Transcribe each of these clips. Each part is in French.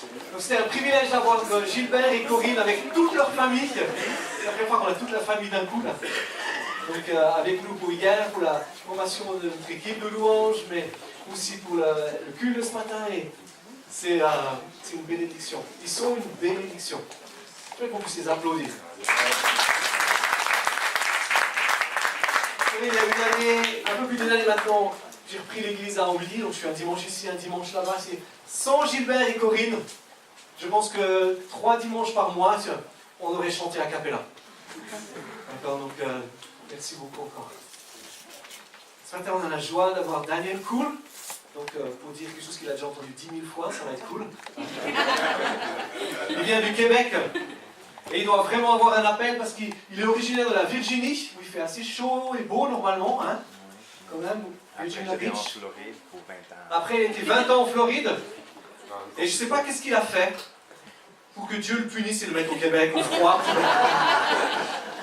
Donc c'était un privilège d'avoir Gilbert et Corinne avec toute leur famille. C'est la première fois qu'on a toute la famille d'un coup là. Donc avec nous pour hier, pour la formation de notre équipe de louanges, mais aussi pour le culte de ce matin. Et c'est une bénédiction. Ils sont une bénédiction. Je voudrais qu'on puisse les applaudir. Il y a une année, un peu plus d'une année maintenant, j'ai repris l'église à Ambly, donc je suis un dimanche ici, un dimanche là-bas. Sans Gilbert et Corinne, je pense que 3 dimanches par mois, on aurait chanté a cappella. D'accord, donc merci beaucoup encore. Ce matin, on a la joie d'avoir Daniel Cool. Donc, pour dire quelque chose qu'il a déjà entendu 10 000 fois, ça va être cool. Il vient du Québec. Et il doit vraiment avoir un appel parce qu'il est originaire de la Virginie, où il fait assez chaud et beau normalement, hein, quand même, Virginia Beach. Après, il était 20 ans en Floride, et je ne sais pas qu'est-ce qu'il a fait pour que Dieu le punisse et le mette au Québec, au froid,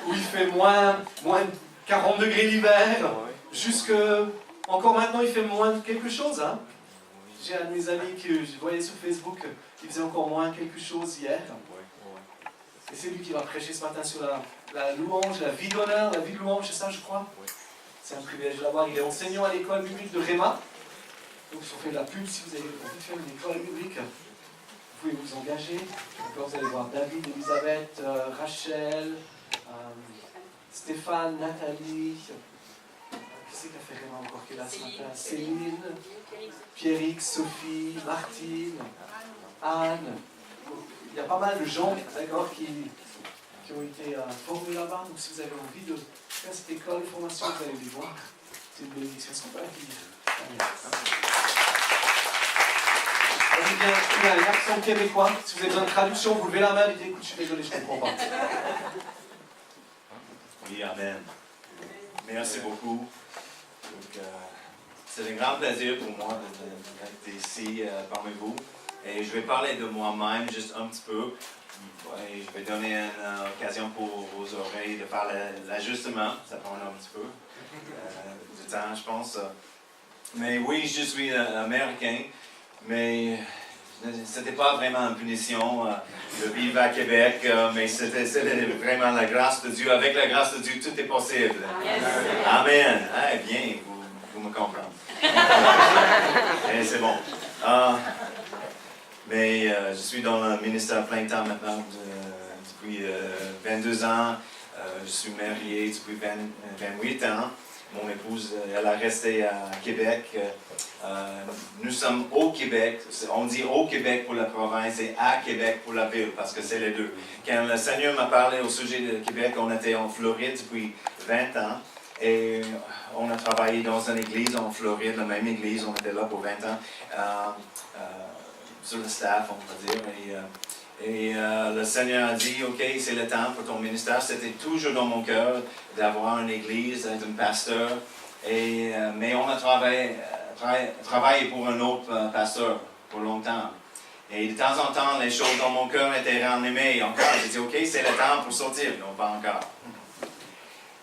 où il fait moins 40 degrés l'hiver, jusque, encore maintenant il fait moins de quelque chose, hein. J'ai un de mes amis que je voyais sur Facebook, il faisait encore moins quelque chose hier. Et c'est lui qui va prêcher ce matin sur la louange, la vie d'honneur, la vie de louange, c'est ça je crois. C'est un privilège de l'avoir. Il est enseignant à l'école biblique de Réma. Donc si on fait de la pub, si vous avez envie de faire une école biblique, vous pouvez vous engager. Donc, vous allez voir David, Elisabeth, Rachel, Stéphane, Nathalie. Qui c'est qui a fait Réma encore qui est là ce matin? Céline, Pierrick, Sophie, Martine, Anne. Il y a pas mal de gens, d'accord, qui ont été formés là-bas. Donc si vous avez envie de faire cette école de formation, vous allez les voir. C'est une bénédiction. Est-ce qu'on peut l'accueillir? Il y a l'accent québécois. Si vous avez besoin de traduction, vous levez la main et dites écoute, je suis désolé, je ne comprends pas. Oui, amen. Merci beaucoup. C'est un grand plaisir pour moi d'être ici parmi vous. Et je vais parler de moi-même juste un petit peu. Et je vais donner une occasion pour vos oreilles de faire l'ajustement. Ça prend un petit peu de temps, je pense. Mais oui, je suis américain, mais ce n'était pas vraiment une punition de vivre à Québec, mais c'était vraiment la grâce de Dieu. Avec la grâce de Dieu, tout est possible. Amen. Eh bien, vous me comprenez. Et c'est bon. Mais je suis dans le ministère plein temps maintenant depuis 22 ans. Je suis marié depuis 28 ans. Mon épouse, elle a resté à Québec. Nous sommes au Québec. On dit au Québec pour la province et à Québec pour la ville, parce que c'est les deux. Quand le Seigneur m'a parlé au sujet de Québec, on était en Floride depuis 20 ans. Et on a travaillé dans une église en Floride, la même église, on était là pour 20 ans. Sur le staff, on va dire. Et le Seigneur a dit, OK, c'est le temps pour ton ministère. C'était toujours dans mon cœur d'avoir une église, d'être un pasteur. Mais on a travaillé pour un autre pasteur pour longtemps. Et de temps en temps, les choses dans mon cœur étaient ranimées encore. J'ai dit, OK, c'est le temps pour sortir. Non, pas encore.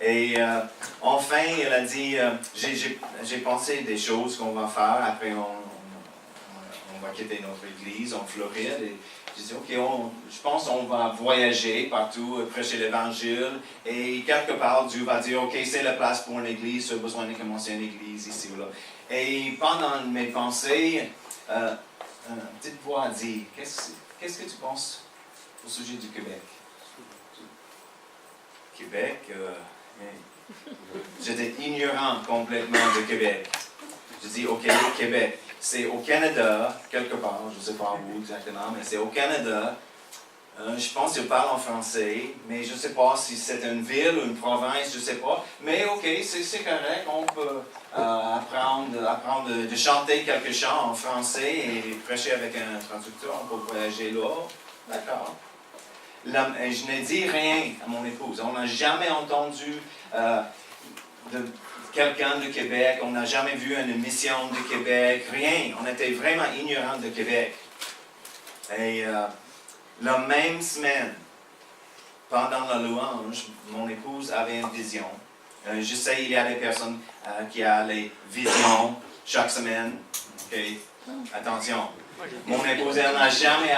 Et enfin, il a dit, j'ai pensé des choses qu'on va faire. Après, on va quitter notre église en Floride. Et j'ai dit, OK, je pense qu'on va voyager partout, prêcher l'évangile. Et quelque part, Dieu va dire, OK, c'est la place pour une église, tu as besoin de commencer une église ici ou là. Et pendant mes pensées, une petite voix a dit, qu'est-ce que tu penses au sujet du Québec? Québec, j'étais ignorant complètement de Québec. Je dis, OK, Québec. C'est au Canada, quelque part, je ne sais pas où exactement, mais c'est au Canada. Je pense qu'ils parlent en français, mais je ne sais pas si c'est une ville ou une province, je ne sais pas. Mais OK, c'est correct, on peut apprendre de chanter quelques chants en français et prêcher avec un traducteur, on peut voyager là. D'accord. Je n'ai dit rien à mon épouse. On n'a jamais entendu de quelqu'un de Québec, on n'a jamais vu une mission de Québec, rien. On était vraiment ignorants de Québec. Et la même semaine, pendant la louange, mon épouse avait une vision. Je sais, il y a des personnes qui ont les visions chaque semaine. Okay? Attention. Mon épouse, elle n'a jamais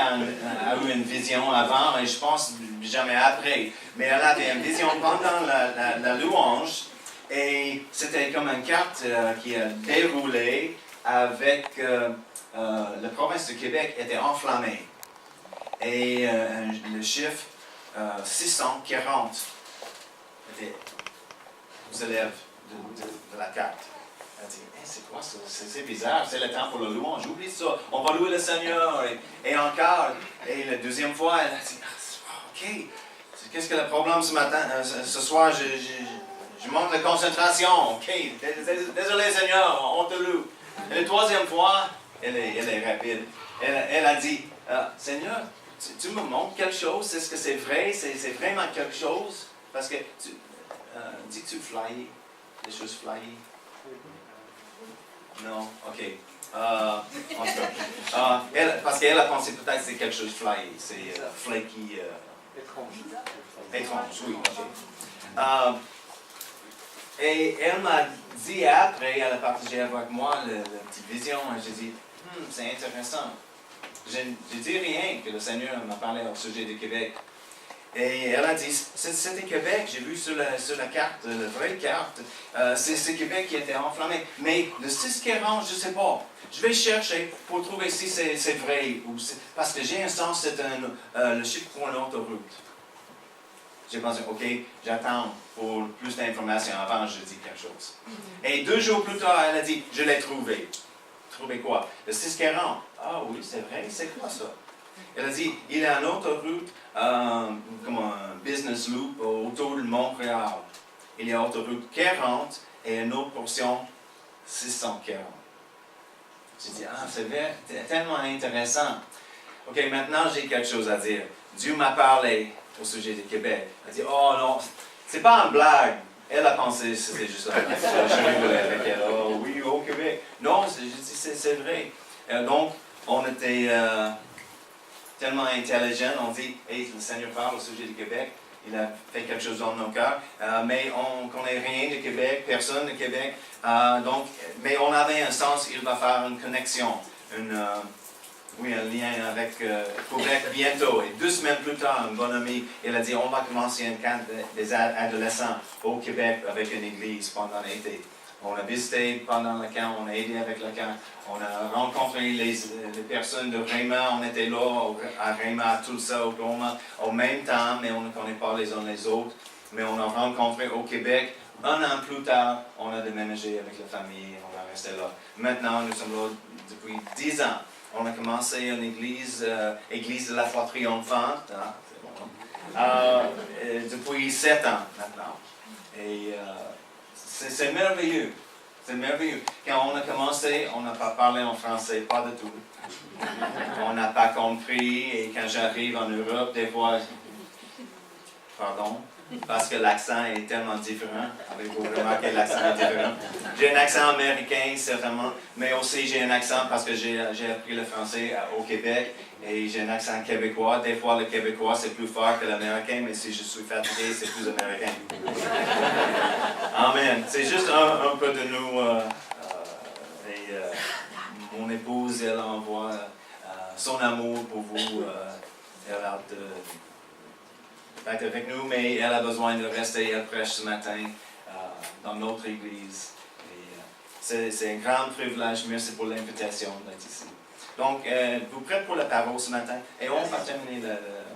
eu une vision avant et je pense jamais après. Mais elle avait une vision pendant la louange et c'était comme une carte qui a déroulé avec la province de Québec était enflammée. Et le chiffre 640 était aux élèves de la carte. Elle dit, hey, c'est quoi ça? C'est bizarre, c'est le temps pour le louange. J'oublie ça, on va louer le Seigneur. Et encore, et la deuxième fois, elle a dit, ok, qu'est-ce que le problème ce matin, ce soir, je manque de concentration. Ok, désolé Seigneur, on te loue. Et la troisième fois, elle est rapide. Elle a dit, Seigneur, tu me montres quelque chose, est-ce que c'est vrai, c'est vraiment quelque chose? Parce que dis que tu flyes, des choses flyées. Non, ok. En tout cas, parce qu'elle a pensé peut-être que c'est quelque chose de flyé, c'est flaky. Étrange, oui, ok. Et elle m'a dit après, elle a partagé avec moi la petite vision, et j'ai dit, c'est intéressant. Je ne dis rien que le Seigneur m'a parlé au sujet du Québec. Et elle a dit, c'était Québec, j'ai vu sur la carte, la vraie carte, c'est Québec qui était enflammé. Mais le 640, je ne sais pas. Je vais chercher pour trouver si c'est vrai. Parce que j'ai un sens, c'est le chiffre pour l'autoroute. J'ai pensé, ok, j'attends pour plus d'informations avant je dis quelque chose. Et 2 jours plus tard, elle a dit, je l'ai trouvé. Trouvé quoi? Le 640. Ah oui, c'est vrai, c'est quoi ça? Elle a dit, il y a une autoroute, comme un business loop autour de Montréal. Il y a autoroute 40 et une autre portion 640. J'ai dit, c'est tellement intéressant. Ok, maintenant j'ai quelque chose à dire. Dieu m'a parlé au sujet du Québec. Elle a dit, oh non, c'est pas une blague. Elle a pensé que c'était juste un blague. Je rigolais avec elle. Oh oui, au Québec. Non, c'est vrai. Donc, on était tellement intelligents. On dit, hey, le Seigneur parle au sujet du Québec. Il a fait quelque chose dans nos cœurs. Mais on ne connaît rien du Québec, personne du Québec. Mais on avait un sens, il va faire une connexion. Un lien avec Québec bientôt. Et 2 semaines plus tard, un bon ami, il a dit, on va commencer un camp des adolescents au Québec avec une église pendant l'été. On a visité pendant le camp, on a aidé avec le camp, on a rencontré les personnes de Raymond, on était là à Raymond, à Tulsa, Oklahoma, au même temps, mais on ne connaît pas les uns les autres. Mais on a rencontré au Québec. 1 an plus tard, on a déménagé avec la famille, on est resté là. Maintenant, nous sommes là depuis 10 ans. On a commencé une église de la foi triomphante, depuis 7 ans maintenant. Et c'est merveilleux. C'est merveilleux. Quand on a commencé, on n'a pas parlé en français, pas du tout. On n'a pas compris. Et quand j'arrive en Europe, des fois, pardon, parce que l'accent est tellement différent. Avez-vous remarqué l'accent est différent? J'ai un accent américain, certainement, mais aussi j'ai un accent parce que j'ai appris le français au Québec et j'ai un accent québécois. Des fois, le québécois, c'est plus fort que l'américain, mais si je suis fatigué, c'est plus américain. Amen. C'est juste un peu de nous. Mon épouse, elle envoie son amour pour vous. Elle a hâte d'être avec nous, mais elle a besoin de rester. Elle prêche ce matin dans notre église. C'est un grand privilège. Merci pour l'invitation d'être ici. Donc, vous prêtes pour la parole ce matin? Et on va terminer la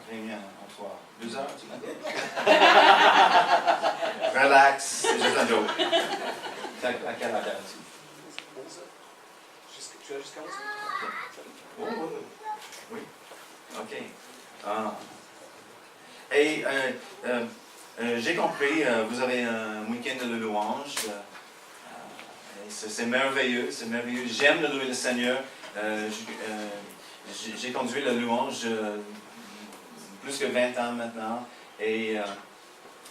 réunion en 2 heures du matin. Relax, c'est juste un joke. À quelle heure tu? 11 heures. Tu as jusqu'à 11 heures? Oh, oui. OK. Et j'ai compris, vous avez un week-end de louange. C'est merveilleux, c'est merveilleux. J'aime louer le Seigneur. J'ai conduit la louange plus que 20 ans maintenant. Et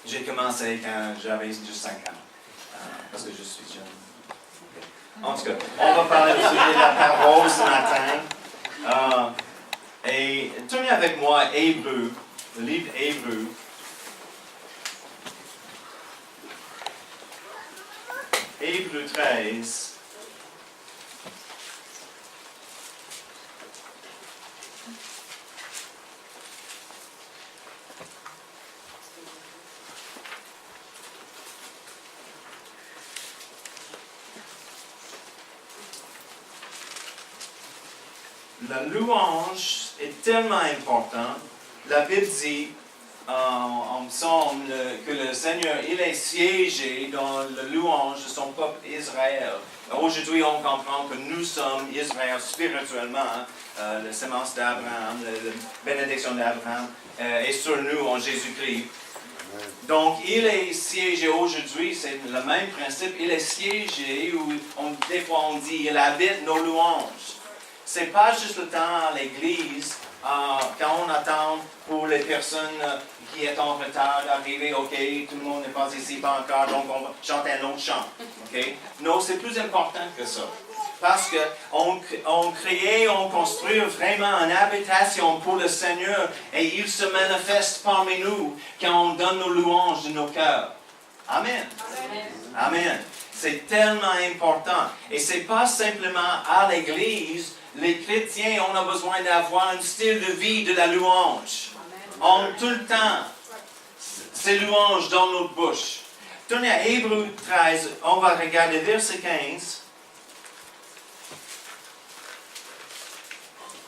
j'ai commencé quand j'avais juste 5 ans. Parce que je suis jeune. Okay. En tout cas, on va parler au sujet de la parole ce matin. Et tournez avec moi Hébreux, le livre Hébreux. Hébreux 13. La louange est tellement importante. La Bible dit en psaume que le Seigneur, il est siégé dans la louange de son peuple Israël. Aujourd'hui, on comprend que nous sommes Israël spirituellement, la sémence d'Abraham, la bénédiction d'Abraham est sur nous en Jésus-Christ. Donc, il est siégé aujourd'hui, c'est le même principe, il est siégé, où des fois on dit, il habite nos louanges. C'est pas juste le temps à l'église, quand on attend pour les personnes qui sont en retard d'arriver, ok, tout le monde n'est pas ici, pas encore, donc on va chanter un autre chant. Okay? Non, c'est plus important que ça. Parce qu'on crée, on construit vraiment une habitation pour le Seigneur et il se manifeste parmi nous quand on donne nos louanges de nos cœurs. Amen. Amen. C'est tellement important. Et ce n'est pas simplement à l'église. Les chrétiens, on a besoin d'avoir un style de vie de la louange. On tout le temps, ces louanges dans notre bouche. Tournez à Hébreux 13, on va regarder verset 15.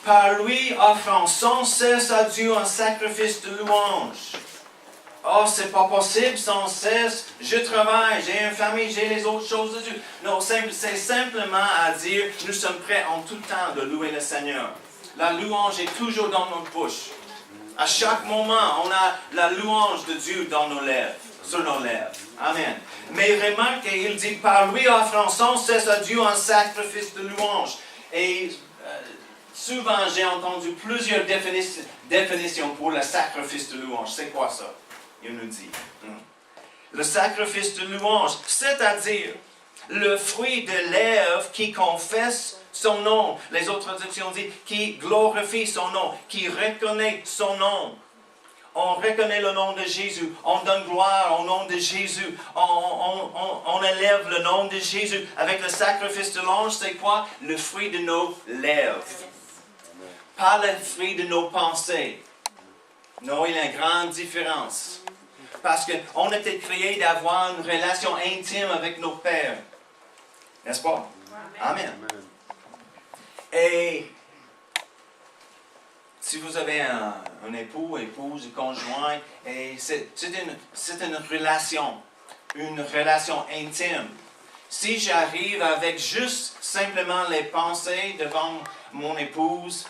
Par lui offrant sans cesse à Dieu un sacrifice de louange. Oh, c'est pas possible sans cesse. Je travaille, j'ai une famille, j'ai les autres choses de Dieu. Non, c'est simplement à dire, nous sommes prêts en tout temps de louer le Seigneur. La louange est toujours dans notre bouche. À chaque moment, on a la louange de Dieu dans nos lèvres, sur nos lèvres. Amen. Mais remarquez, il dit, par lui offrant sans cesse à Dieu un sacrifice de louange. Et souvent, j'ai entendu plusieurs définitions pour le sacrifice de louange. C'est quoi ça? Il nous dit. Le sacrifice de louange, c'est-à-dire le fruit de lèvres qui confesse son nom. Les autres traductions disent qui glorifie son nom, qui reconnaît son nom. On reconnaît le nom de Jésus. On donne gloire au nom de Jésus. On élève le nom de Jésus. Avec le sacrifice de louange, c'est quoi? Le fruit de nos lèvres. Pas le fruit de nos pensées. Non, il y a une grande différence. Parce qu'on a été créé d'avoir une relation intime avec nos pères. N'est-ce pas? Amen. Et si vous avez un époux, épouse, conjoint, et c'est une relation intime. Si j'arrive avec juste simplement les pensées devant mon épouse,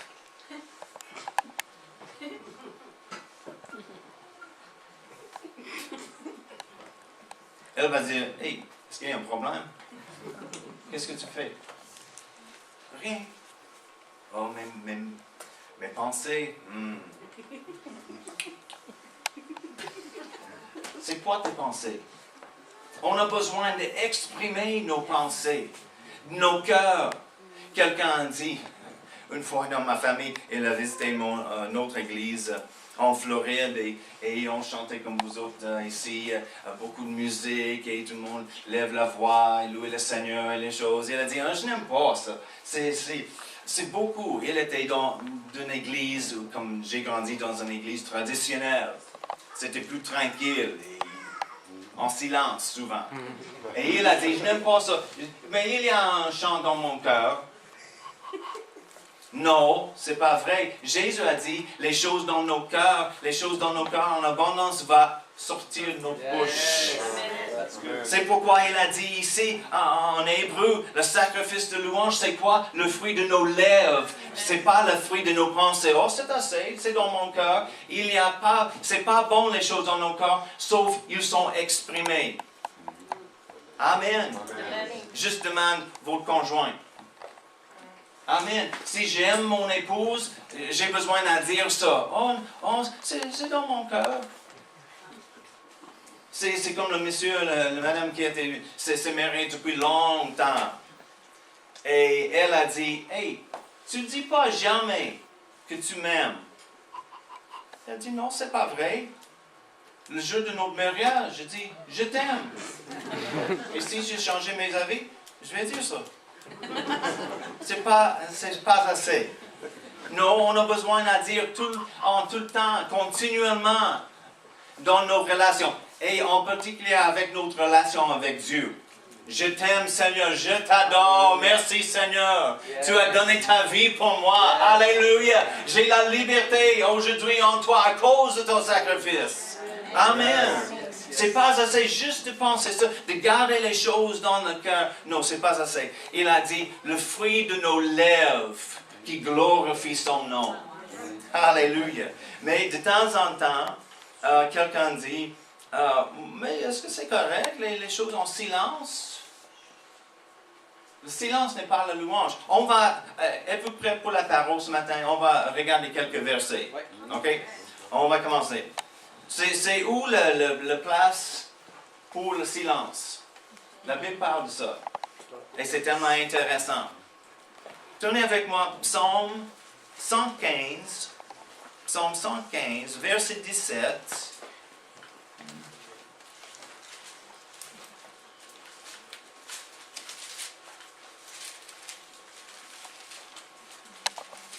elle va dire, « Hey, est-ce qu'il y a un problème? Qu'est-ce que tu fais? » Rien. Oh, mes pensées. C'est quoi tes pensées? On a besoin d'exprimer nos pensées, nos cœurs. Quelqu'un a dit, une fois dans ma famille, il a visité notre église en Floride et on chantait comme vous autres ici, beaucoup de musique et tout le monde lève la voix, louer le Seigneur et les choses. Il a dit, je n'aime pas ça. C'est beaucoup. Il était dans une église, comme j'ai grandi dans une église traditionnelle. C'était plus tranquille et en silence souvent. Et il a dit, je n'aime pas ça. Mais il y a un chant dans mon cœur. Non, c'est pas vrai. Jésus a dit, les choses dans nos cœurs en abondance va sortir de notre bouche. C'est pourquoi il a dit ici, en hébreu, le sacrifice de louange, c'est quoi? Le fruit de nos lèvres. C'est pas le fruit de nos pensées. Oh, c'est assez, c'est dans mon cœur. C'est pas bon les choses dans nos cœurs, sauf ils sont exprimés. Amen. Juste demande votre conjoint. Amen. Si j'aime mon épouse, j'ai besoin de dire ça. Oh, c'est dans mon cœur. C'est comme le monsieur, la madame qui s'est mariée depuis longtemps. Et elle a dit, hey, tu ne dis pas jamais que tu m'aimes. Elle a dit, non, c'est pas vrai. Le jour de notre mariage, je dis, je t'aime. Et si j'ai changé mes avis, je vais dire ça. C'est pas assez. Non, on a besoin de dire en tout le temps, continuellement, dans nos relations. Et en particulier avec notre relation avec Dieu. Je t'aime, Seigneur, je t'adore, merci, Seigneur. Tu as donné ta vie pour moi. Alléluia. J'ai la liberté aujourd'hui en toi à cause de ton sacrifice. Amen. C'est pas assez juste de penser ça, de garder les choses dans le cœur. Non, c'est pas assez. Il a dit, le fruit de nos lèvres qui glorifie son nom. Alléluia. Mais de temps en temps, quelqu'un dit, mais est-ce que c'est correct, les choses en silence? Le silence n'est pas la louange. On va, êtes-vous prêts pour la parole ce matin? On va regarder quelques versets. OK? On va commencer. C'est où la place pour le silence? La Bible parle de ça. Et c'est tellement intéressant. Tournez avec moi, Psaume 115. Psaume 115, verset 17.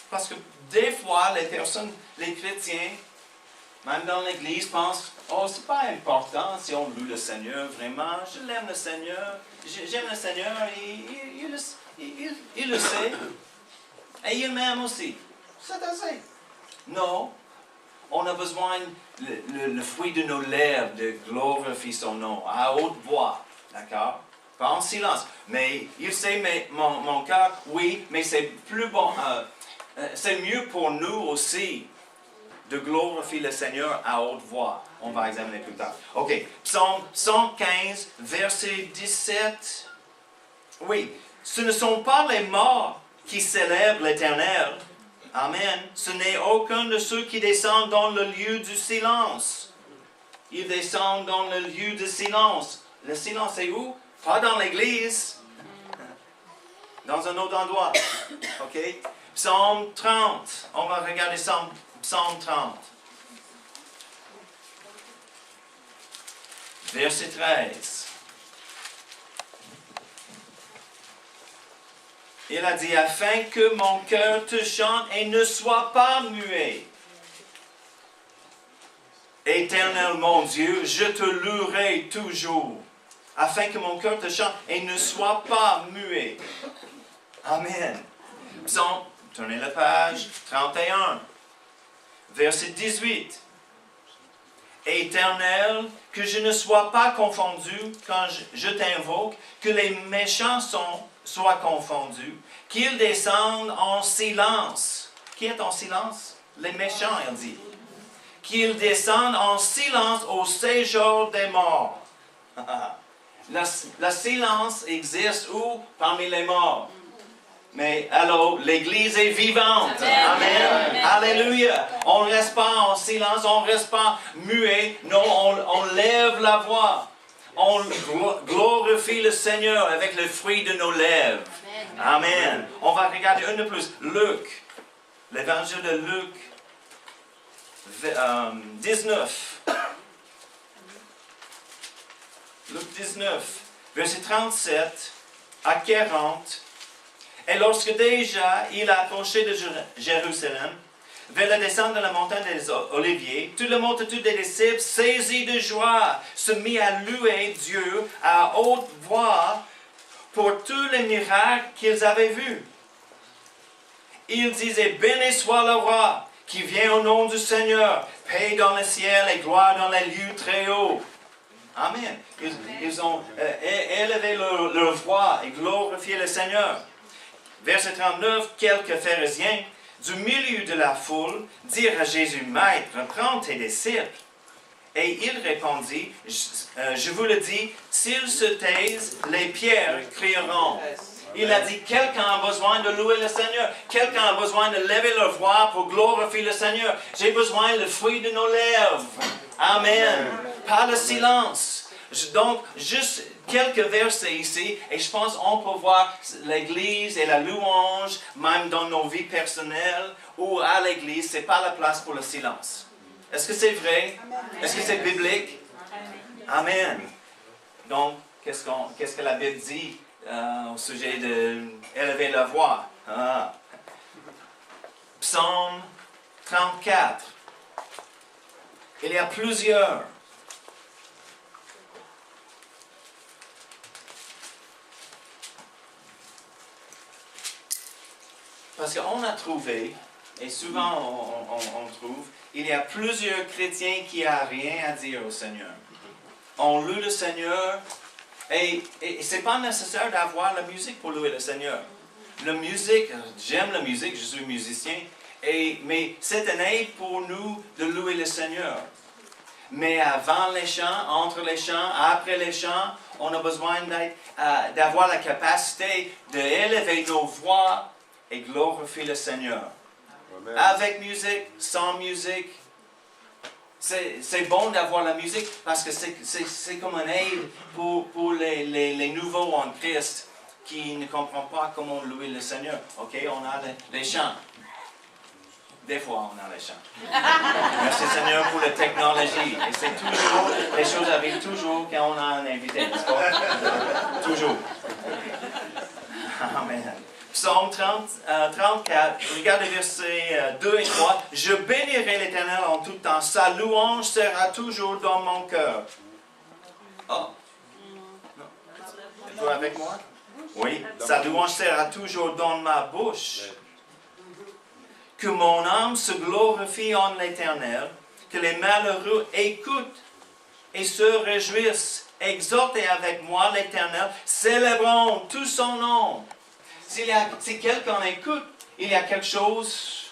Parce que des fois, les personnes, les chrétiens, même dans l'Église, pensent, oh, c'est pas important si on loue le Seigneur, vraiment. Je l'aime le Seigneur, j'aime le Seigneur, et il le sait. Et il m'aime aussi. C'est assez. Non, on a besoin, le fruit de nos lèvres, de glorifier son nom, à haute voix. D'accord? Pas en silence. Mais il sait, mais mon cœur, oui, mais c'est plus bon. C'est mieux pour nous aussi de glorifier le Seigneur à haute voix. On va examiner plus tard. OK. Psaume 115, verset 17. Oui. Ce ne sont pas les morts qui célèbrent l'Éternel. Amen. Ce n'est aucun de ceux qui descendent dans le lieu du silence. Ils descendent dans le lieu du silence. Le silence, c'est où? Pas dans l'Église. Dans un autre endroit. OK? Psaume 30. On va regarder Psaume 30. Verset 13. Il a dit, afin que mon cœur te chante et ne soit pas muet. Éternel mon Dieu, je te louerai toujours. Afin que mon cœur te chante et ne soit pas muet. Amen. Psaume, tournez la page, 31, verset 18. Éternel, que je ne sois pas confondu quand je t'invoque, que les méchants soient confondus, qu'ils descendent en silence. Qui est en silence? Les méchants, il dit. Qu'ils descendent en silence au séjour des morts. Le silence existe où? Parmi les morts. Mais alors, l'Église est vivante. Amen. Alléluia. On ne reste pas en silence, on ne reste pas muet. Non, on lève la voix. On glorifie le Seigneur avec le fruit de nos lèvres. Amen. On va regarder un de plus. Luc. L'évangile de Luc 19. Luc 19, verset 37 à 40. Et lorsque déjà il a approché de Jérusalem, vers la descente de la montagne des Oliviers, toute la multitude des disciples, saisis de joie, se mit à louer Dieu à haute voix pour tous les miracles qu'ils avaient vus. Ils disaient, béni soit le roi qui vient au nom du Seigneur, paix dans le ciel et gloire dans les lieux très hauts. Amen. Ils ont élevé leur voix et glorifié le Seigneur. Verset 39, quelques pharisiens du milieu de la foule dirent à Jésus, Maître, prends tes disciples. Et il répondit, je vous le dis, s'ils se taisent, les pierres crieront. Il a dit, quelqu'un a besoin de louer le Seigneur. Quelqu'un a besoin de lever leur voix pour glorifier le Seigneur. J'ai besoin du fruit de nos lèvres. Amen. Pas le silence. Donc, juste quelques versets ici, et je pense qu'on peut voir l'Église et la louange, même dans nos vies personnelles ou à l'Église, ce n'est pas la place pour le silence. Est-ce que c'est vrai? Est-ce que c'est biblique? Amen. Donc, qu'est-ce que la Bible dit au sujet d'élever la voix? Psaume 34. Il y a plusieurs. Parce qu'on a trouvé, et souvent on trouve, il y a plusieurs chrétiens qui n'ont rien à dire au Seigneur. On loue le Seigneur, et ce n'est pas nécessaire d'avoir la musique pour louer le Seigneur. La musique, j'aime la musique, je suis musicien, mais c'est une aide pour nous de louer le Seigneur. Mais avant les chants, entre les chants, après les chants, on a besoin d'avoir la capacité d'élever nos voix et glorifier le Seigneur. Amen. Avec musique, sans musique. C'est bon d'avoir la musique parce que c'est comme une aide pour les nouveaux en Christ qui ne comprennent pas comment louer le Seigneur. OK, on a les chants. Des fois, on a les chants. Merci Seigneur pour la technologie. Et c'est toujours, les choses arrivent toujours quand on a un invité, n'est-ce pas? Toujours. Amen. Psaume 34, regardez versets 2 et 3. « Je bénirai l'Éternel en tout temps. Sa louange sera toujours dans mon cœur. » Oh. Êtes-vous avec moi? Oui. « Sa louange sera toujours dans ma bouche. » Que mon âme se glorifie en l'Éternel. Que les malheureux écoutent et se réjouissent. Exhortez avec moi l'Éternel. Célébrons tout son nom. Si quelqu'un écoute, il y a quelque chose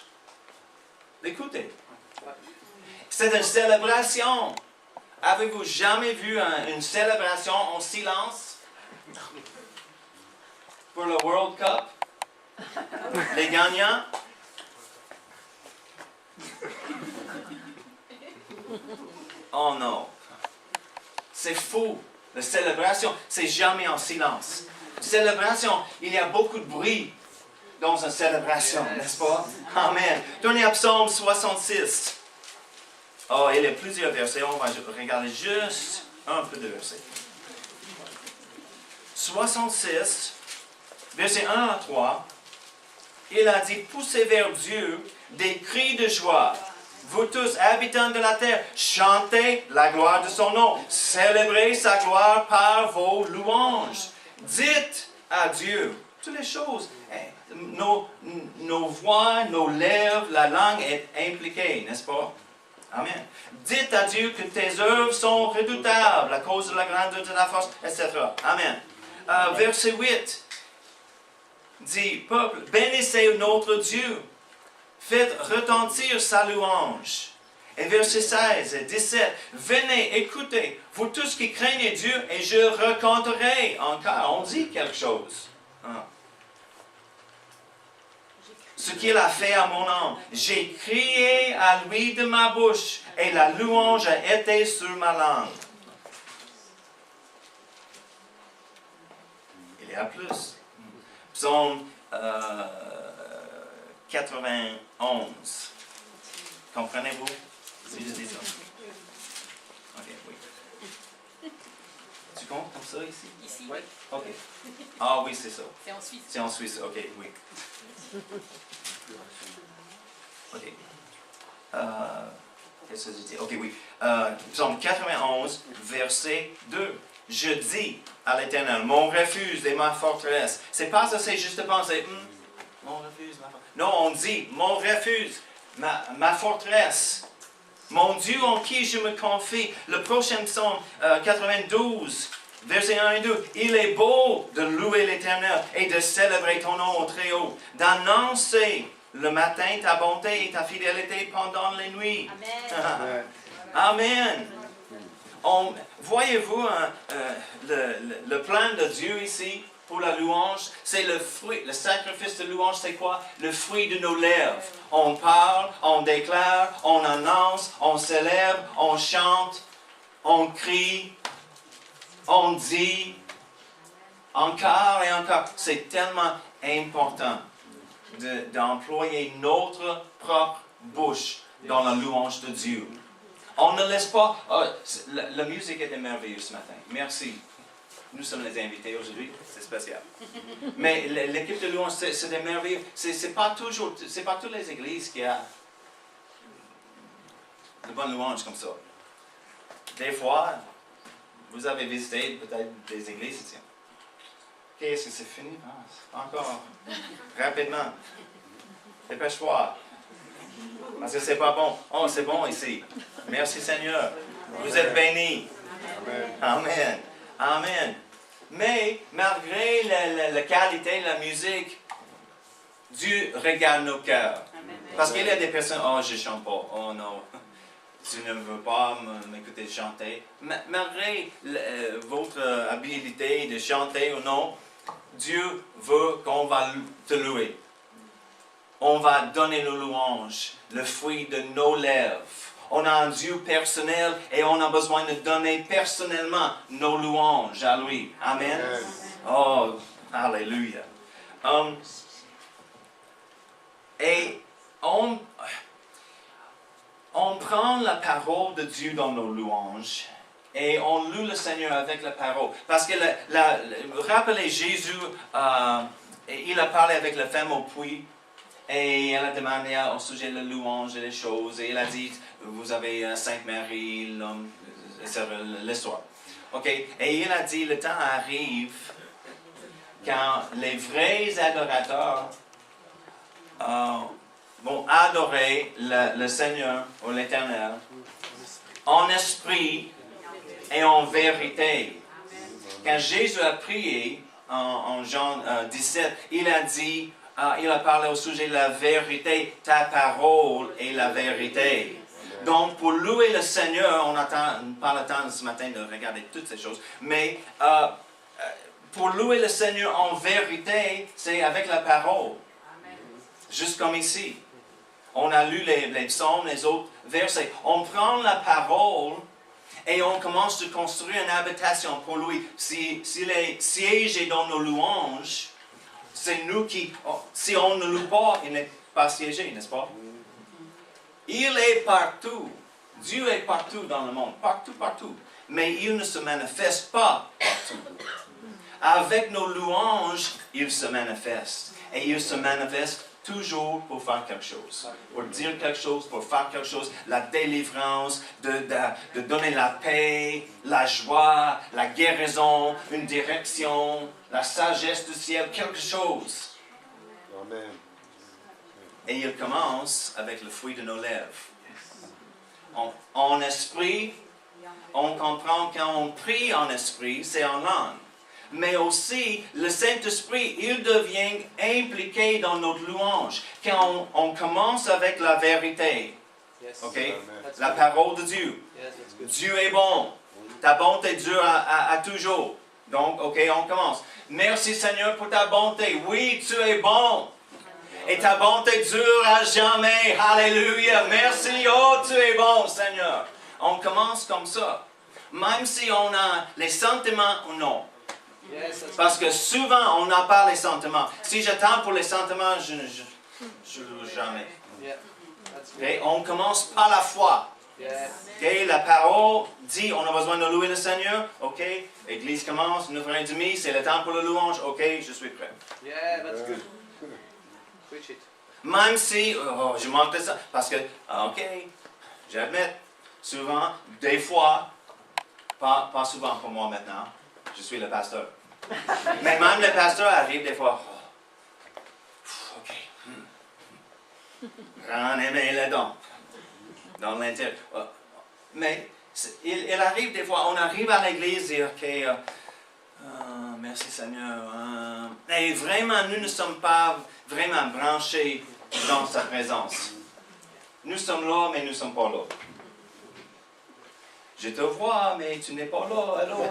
d'écouter. C'est une célébration. Avez-vous jamais vu une célébration en silence pour le World Cup? Les gagnants? Oh non. C'est faux. La célébration, c'est jamais en silence. Célébration, il y a beaucoup de bruit dans une célébration, n'est-ce pas? Amen. Tournez à Psaume 66. Oh, il y a plusieurs versets. On va regarder juste un peu de versets. 66, versets 1 à 3. Il a dit, poussez vers Dieu des cris de joie. Vous tous, habitants de la terre, chantez la gloire de son nom. Célébrez sa gloire par vos louanges. Dites à Dieu toutes les choses. Nos voix, nos lèvres, la langue est impliquée, n'est-ce pas? Amen. Dites à Dieu que tes œuvres sont redoutables à cause de la grandeur de la force, etc. Amen. Verset 8 dit, peuple, bénissez notre Dieu. Faites retentir sa louange. Et verset 16 et 17, venez, écoutez, vous tous qui craignez Dieu, et je raconterai encore. On dit quelque chose. Ce qu'il a fait à mon âme. J'ai crié à lui de ma bouche, et la louange a été sur ma langue. Il y a plus. Psaume 91. Comprenez-vous? Si je dis ça. Ok, oui. Tu comptes comme ça ici? Ici. Oui. Ok. Ah oui, c'est ça. C'est en Suisse. C'est en Suisse, ok, oui. Ok. Qu'est-ce que je dis? Ok, oui. Psaume 91, verset 2. Je dis à l'Éternel, mon refuge et ma forteresse. C'est pas ça, c'est juste de penser, mon refuge, ma forteresse. Non, on dit, mon refuge, ma forteresse. Mon Dieu en qui je me confie. Le prochain psaume 92, versets 1 et 2. Il est beau de louer l'Éternel et de célébrer ton nom au très haut. D'annoncer le matin ta bonté et ta fidélité pendant les nuits. Amen. Amen. Voyez-vous le plan de Dieu ici pour la louange? C'est le fruit, le sacrifice de louange, c'est quoi? Le fruit de nos lèvres. On parle, on déclare, on annonce, on célèbre, on chante, on crie, on dit, encore et encore. C'est tellement important d'employer notre propre bouche dans la louange de Dieu. On ne laisse pas... Oh, la musique était merveilleuse ce matin. Merci. nous sommes les invités aujourd'hui, c'est spécial. Mais l'équipe de louange, c'est des merveilleux. C'est pas toutes les églises qui ont de bonnes louanges comme ça. Des fois, vous avez visité peut-être des églises ici. Ok, est-ce que c'est fini? Ah, encore. Rapidement. Dépêche-toi. Parce que c'est pas bon. Oh, c'est bon ici. Merci Seigneur. Vous êtes bénis. Amen. Amen. Mais malgré la qualité de la musique, Dieu regarde nos cœurs. Parce qu'il y a des personnes, oh, je ne chante pas. Oh non, tu ne veux pas m'écouter chanter. Malgré votre habilité de chanter ou non, Dieu veut qu'on va te louer. On va donner nos louanges, le fruit de nos lèvres. On a un Dieu personnel et on a besoin de donner personnellement nos louanges à lui. Amen. Oh, alléluia. Et on prend la parole de Dieu dans nos louanges et on loue le Seigneur avec la parole. Parce que, vous rappelez, Jésus, il a parlé avec la femme au puits. Et elle a demandé au sujet de la louange et des choses. Et il a dit, vous avez Sainte Marie, l'homme, c'est l'histoire. OK? Et il a dit, le temps arrive quand les vrais adorateurs vont adorer le Seigneur ou l'Éternel en esprit et en vérité. Quand Jésus a prié en Jean 17, il a dit, il a parlé au sujet de la vérité. Ta parole est la vérité. Donc, pour louer le Seigneur, on n'a pas le temps ce matin de regarder toutes ces choses, mais pour louer le Seigneur en vérité, c'est avec la parole. Juste comme ici. On a lu les psaumes, les autres versets. On prend la parole et on commence à construire une habitation pour lui. S'il est siégé dans nos louanges, c'est nous qui, si on ne loue pas, il n'est pas siégé, n'est-ce pas? Il est partout. Dieu est partout dans le monde. Partout, partout. Mais il ne se manifeste pas partout. Avec nos louanges, il se manifeste. Et il se manifeste toujours pour faire quelque chose. Pour dire quelque chose, pour faire quelque chose. La délivrance, de donner la paix, la joie, la guérison, une direction, la sagesse du ciel, quelque chose. Amen. Et il commence avec le fruit de nos lèvres. En esprit, on comprend quand on prie en esprit, c'est en langue. Mais aussi, le Saint-Esprit, il devient impliqué dans notre louange. Quand on commence avec la vérité, ok? La parole de Dieu. Dieu est bon. Ta bonté dure à toujours. Donc, ok, on commence. Merci Seigneur pour ta bonté. Oui, tu es bon. Et ta bonté dure à jamais. Alléluia. Merci. Oh, tu es bon, Seigneur. On commence comme ça. Même si on a les sentiments ou non. Parce que souvent, on n'a pas les sentiments. Si j'attends pour les sentiments, je ne loue jamais. Okay? On commence par la foi. Okay? La parole dit, on a besoin de louer le Seigneur. OK, l'église commence, 9h30, c'est le temps pour la louange. OK, je suis prêt. Yeah, that's good. Preach it. Même si, je manque de ça. Parce que, OK, j'admets, souvent, des fois, pas souvent pour moi maintenant, je suis le pasteur. Mais même le pasteur arrive des fois. OK. Grand aimer les dons. Dans l'intérieur. Mais il arrive des fois, on arrive à l'église et OK, merci Seigneur. Et vraiment, nous ne sommes pas vraiment branchés dans sa présence. Nous sommes là, mais nous ne sommes pas là. Je te vois, mais tu n'es pas là. Allô.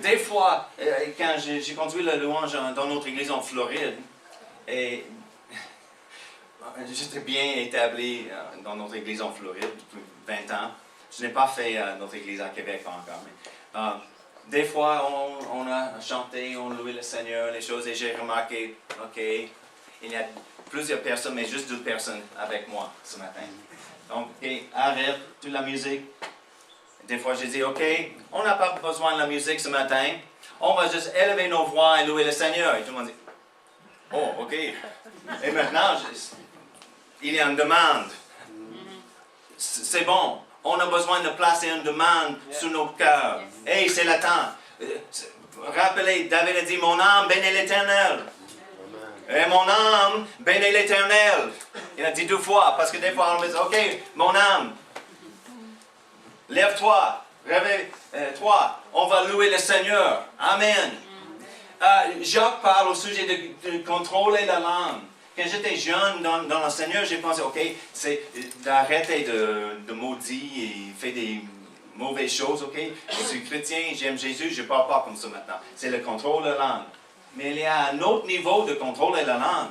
Des fois, quand j'ai conduit la louange dans notre église en Floride, et j'étais bien établi dans notre église en Floride depuis 20 ans. Je n'ai pas fait notre église à Québec encore. Mais, des fois, on a chanté, on louait le Seigneur, les choses, et j'ai remarqué, OK, il y a plusieurs personnes, mais juste 2 personnes avec moi ce matin. Donc, OK, arrête toute la musique Des fois, je dis, OK, on n'a pas besoin de la musique ce matin. On va juste élever nos voix et louer le Seigneur. Et tout le monde dit, oh, OK. Et maintenant, il y a une demande. C'est bon. On a besoin de placer une demande sur nos cœurs. Hey, c'est le temps. Rappelez, David a dit, mon âme bénit l'Éternel. Et mon âme bénit l'Éternel. Il a dit 2 fois, parce que des fois on dit, OK, mon âme, lève-toi, réveille-toi, on va louer le Seigneur. Amen. Jacques parle au sujet de contrôler la langue. Quand j'étais jeune dans le Seigneur, j'ai pensé, OK, c'est d'arrêter de maudire et faire des mauvaises choses, OK? Je suis chrétien, j'aime Jésus, je ne parle pas comme ça maintenant. C'est le contrôle de la langue. Mais il y a un autre niveau de contrôler la langue.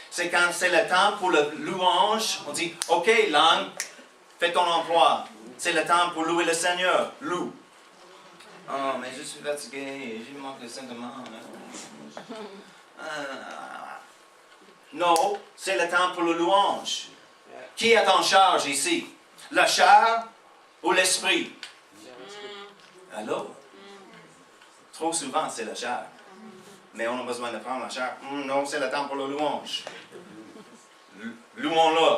C'est quand c'est le temps pour le louange, on dit, OK, langue, fais ton emploi. C'est le temps pour louer le Seigneur. Loue. Oh, mais je suis fatigué, je manque le Saint-Domingue. Non, c'est le temps pour le louange. Qui est en charge ici? La chair ou l'esprit? Allô? Trop souvent, c'est la chair. Mais on a besoin de prendre la chair. Non, c'est le temps pour le louange. Louons-le.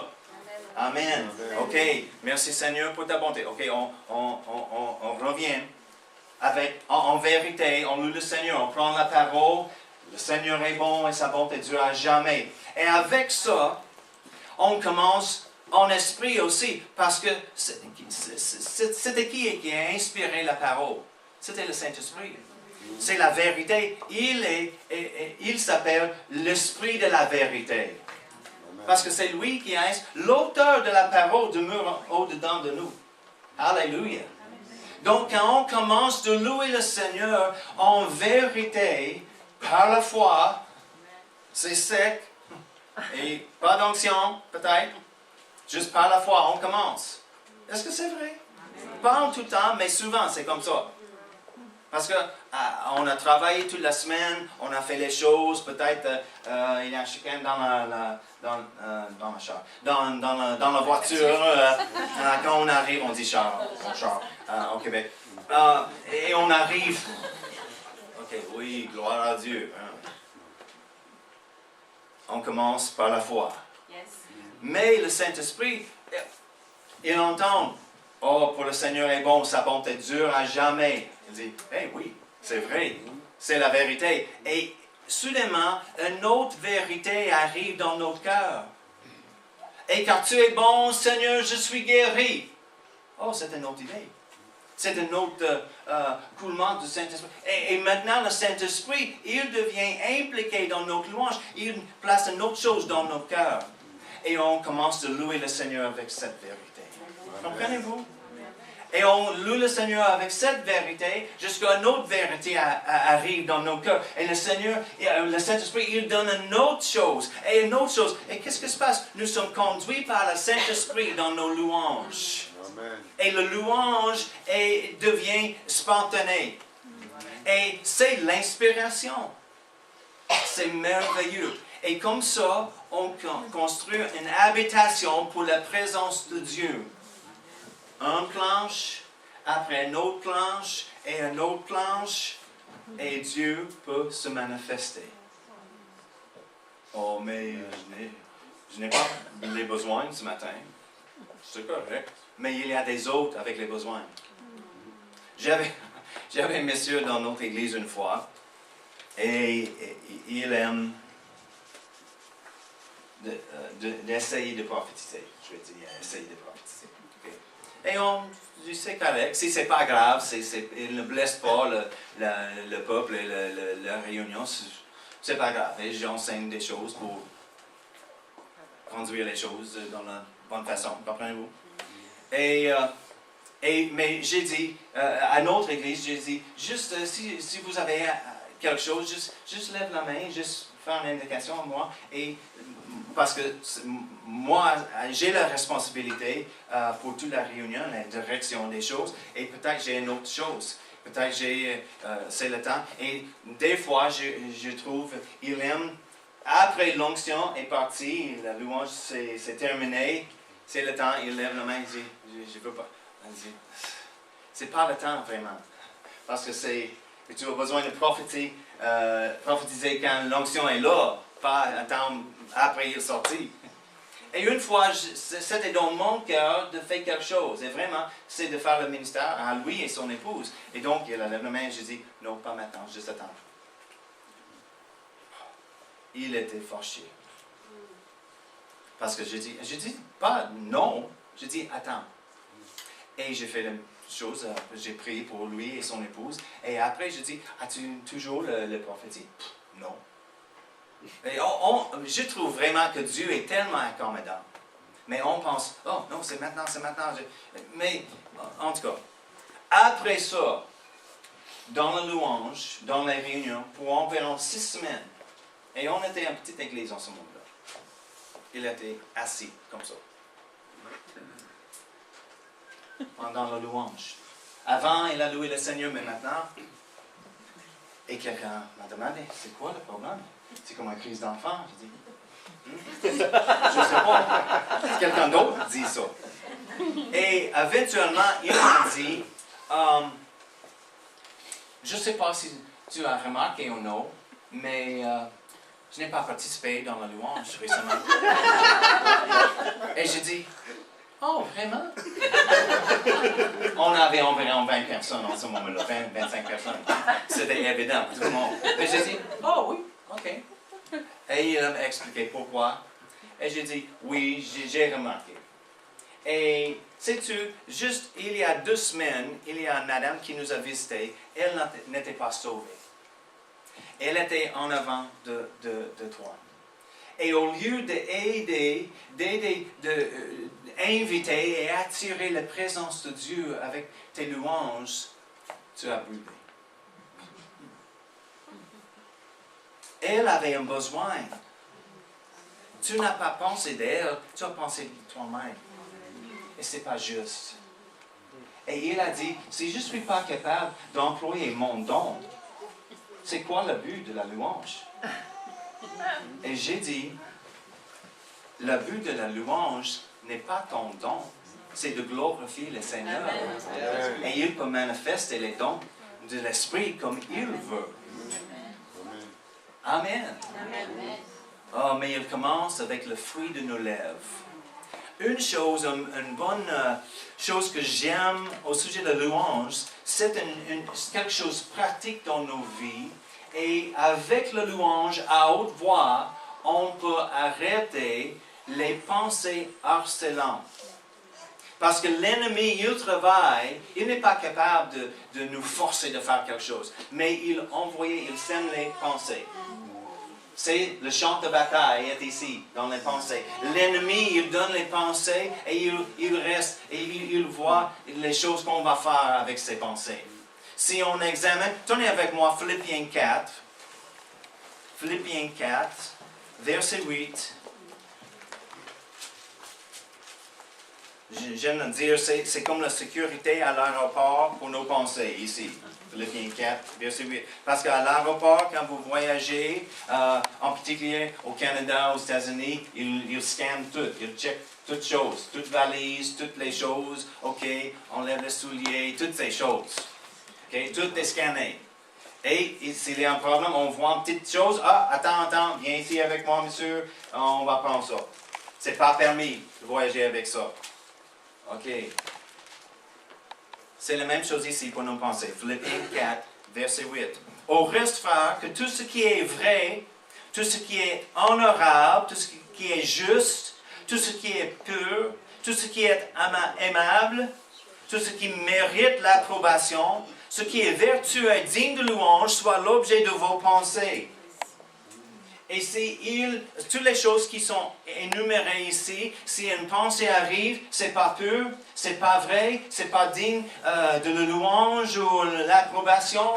Amen. OK. Merci Seigneur pour ta bonté. OK, on revient avec, en vérité, on loue le Seigneur. On prend la parole. Le Seigneur est bon et sa bonté dure à jamais. Et avec ça, on commence en esprit aussi. Parce que c'était qui a inspiré la parole? C'était le Saint-Esprit. C'est la vérité. Il s'appelle l'Esprit de la vérité. Parce que c'est lui qui est l'auteur de la parole demeure au-dedans de nous. Alléluia. Donc, quand on commence de louer le Seigneur en vérité, par la foi, c'est sec, et pas d'onction, peut-être, juste par la foi, on commence. Est-ce que c'est vrai? Pas en tout temps, mais souvent, c'est comme ça. Parce qu'on a travaillé toute la semaine, on a fait les choses, peut-être il y a chacun dans la voiture, quand on arrive, on dit char au Québec. Et on arrive, ok, oui, gloire à Dieu. On commence par la foi. Mais le Saint-Esprit, il entend, oh, pour le Seigneur est bon, sa bonté dure à jamais. Il dit, hey, oui, c'est vrai, c'est la vérité. Et soudainement, une autre vérité arrive dans notre cœur. Et car tu es bon, Seigneur, je suis guéri. Oh, c'est une autre idée. C'est un autre coulement du Saint-Esprit. Et maintenant, le Saint-Esprit, il devient impliqué dans notre louange. Il place une autre chose dans nos cœurs. Et on commence à louer le Seigneur avec cette vérité. Comprenez-vous? Et on loue le Seigneur avec cette vérité, jusqu'à une autre vérité arrive dans nos cœurs. Et le Seigneur, le Saint-Esprit, il donne une autre chose. Et une autre chose. Et qu'est-ce qui se passe? Nous sommes conduits par le Saint-Esprit dans nos louanges. Amen. Et le louange devient spontané. Et c'est l'inspiration. C'est merveilleux. Et comme ça, on construit une habitation pour la présence de Dieu. Une planche, après une autre planche, et une autre planche, et Dieu peut se manifester. Oh, mais je n'ai pas les besoins ce matin. C'est correct. Mais il y a des autres avec les besoins. J'avais un monsieur dans notre église une fois, et il aime d'essayer de prophétiser. Je vais dire, essayer de prophétiser. Et on dit, c'est correct. Si c'est pas grave, il ne blesse pas le peuple et la réunion, c'est pas grave. Et j'enseigne des choses pour conduire les choses dans la bonne façon. Comprenez-vous? Mais j'ai dit, à notre église, j'ai dit, juste si vous avez quelque chose, juste lève la main, juste faire une indication à moi. Et parce que moi, j'ai la responsabilité pour toute la réunion, la direction des choses, et peut-être j'ai une autre chose. Peut-être c'est le temps. Et des fois, je trouve, il aime, après l'onction est partie, la louange c'est terminé, c'est le temps, il lève la main et dit, je ne veux pas. Il dit, c'est pas le temps vraiment. Parce que tu as besoin de prophétiser quand l'onction est là, pas attendre après il est sorti. Et une fois, c'était dans mon cœur de faire quelque chose. Et vraiment, c'est de faire le ministère à lui et son épouse. Et donc, il a levé la main et j'ai dit, non, pas maintenant, juste attendre. Il était fâché. Parce que j'ai dit pas non, j'ai dit attends. Et j'ai fait la chose, j'ai prié pour lui et son épouse. Et après, j'ai dit, as-tu toujours le prophétie? Non. Et je trouve vraiment que Dieu est tellement accommodant. Mais on pense, oh non, c'est maintenant. Mais, en tout cas, après ça, dans la louange, dans les réunions, pour environ 6 semaines, et on était une petite église en ce moment-là, il était assis comme ça. Pendant la louange. Avant, il a loué le Seigneur, mais maintenant, et quelqu'un m'a demandé, c'est quoi le problème? C'est comme une crise d'enfant. J'ai dit, je ne sais pas. Quelqu'un d'autre dit ça. Et éventuellement, il m'a dit, je ne sais pas si tu as remarqué ou non, mais je n'ai pas participé dans la louange récemment. Et j'ai dit, oh, vraiment? On avait environ 20 personnes en ce moment-là, 25 personnes. C'était évident pour tout le monde. Et j'ai dit, oh oui, ok. Et il m'a expliqué pourquoi. Et j'ai dit, oui, j'ai remarqué. Et sais-tu, juste il y a 2 semaines, il y a une madame qui nous a visité. Elle n'était pas sauvée. Elle était en avant de toi. Et au lieu d'aider, d'inviter et attirer la présence de Dieu avec tes louanges, tu as brûlé. Elle avait un besoin. Tu n'as pas pensé d'elle, tu as pensé de toi-même. Et ce n'est pas juste. Et il a dit, si je ne suis pas capable d'employer mon don, c'est quoi le but de la louange? Et j'ai dit, le but de la louange n'est pas ton don, c'est de glorifier le Seigneur. Amen. Et il peut manifester les dons de l'Esprit comme il veut. Amen. Amen. Oh, mais il commence avec le fruit de nos lèvres. Une chose, une bonne chose que j'aime au sujet de la louange, c'est quelque chose de pratique dans nos vies. Et avec la louange à haute voix, on peut arrêter les pensées harcelantes. Parce que l'ennemi, il travaille, il n'est pas capable de nous forcer de faire quelque chose. Mais il sème les pensées. C'est le champ de bataille est ici, dans les pensées. L'ennemi, il donne les pensées et il reste, et il voit les choses qu'on va faire avec ces pensées. Si on examine, tenez avec moi Philippiens 4. Philippiens 4, verset 8. J'aime dire, c'est comme la sécurité à l'aéroport pour nos pensées ici. Philippiens 4, verset 8. Parce qu'à l'aéroport, quand vous voyagez, en particulier au Canada, aux États-Unis, ils scannent tout. Ils checkent toutes choses, toutes valises, toutes les choses. OK, on lève les souliers, toutes ces choses. OK, tout est scanné. Et s'il y a un problème, on voit une petite chose. Ah, attends, viens ici avec moi, monsieur. On va prendre ça. C'est pas permis de voyager avec ça. OK. C'est la même chose ici pour nos pensées. Philippiens 4, verset 8. Au reste, frère, que tout ce qui est vrai, tout ce qui est honorable, tout ce qui est juste, tout ce qui est pur, tout ce qui est aimable, tout ce qui mérite l'approbation, ce qui est vertueux et digne de louange, soit l'objet de vos pensées. Et toutes les choses qui sont énumérées ici, si une pensée arrive, c'est pas pur, c'est pas vrai, c'est pas digne de la louange ou l'approbation,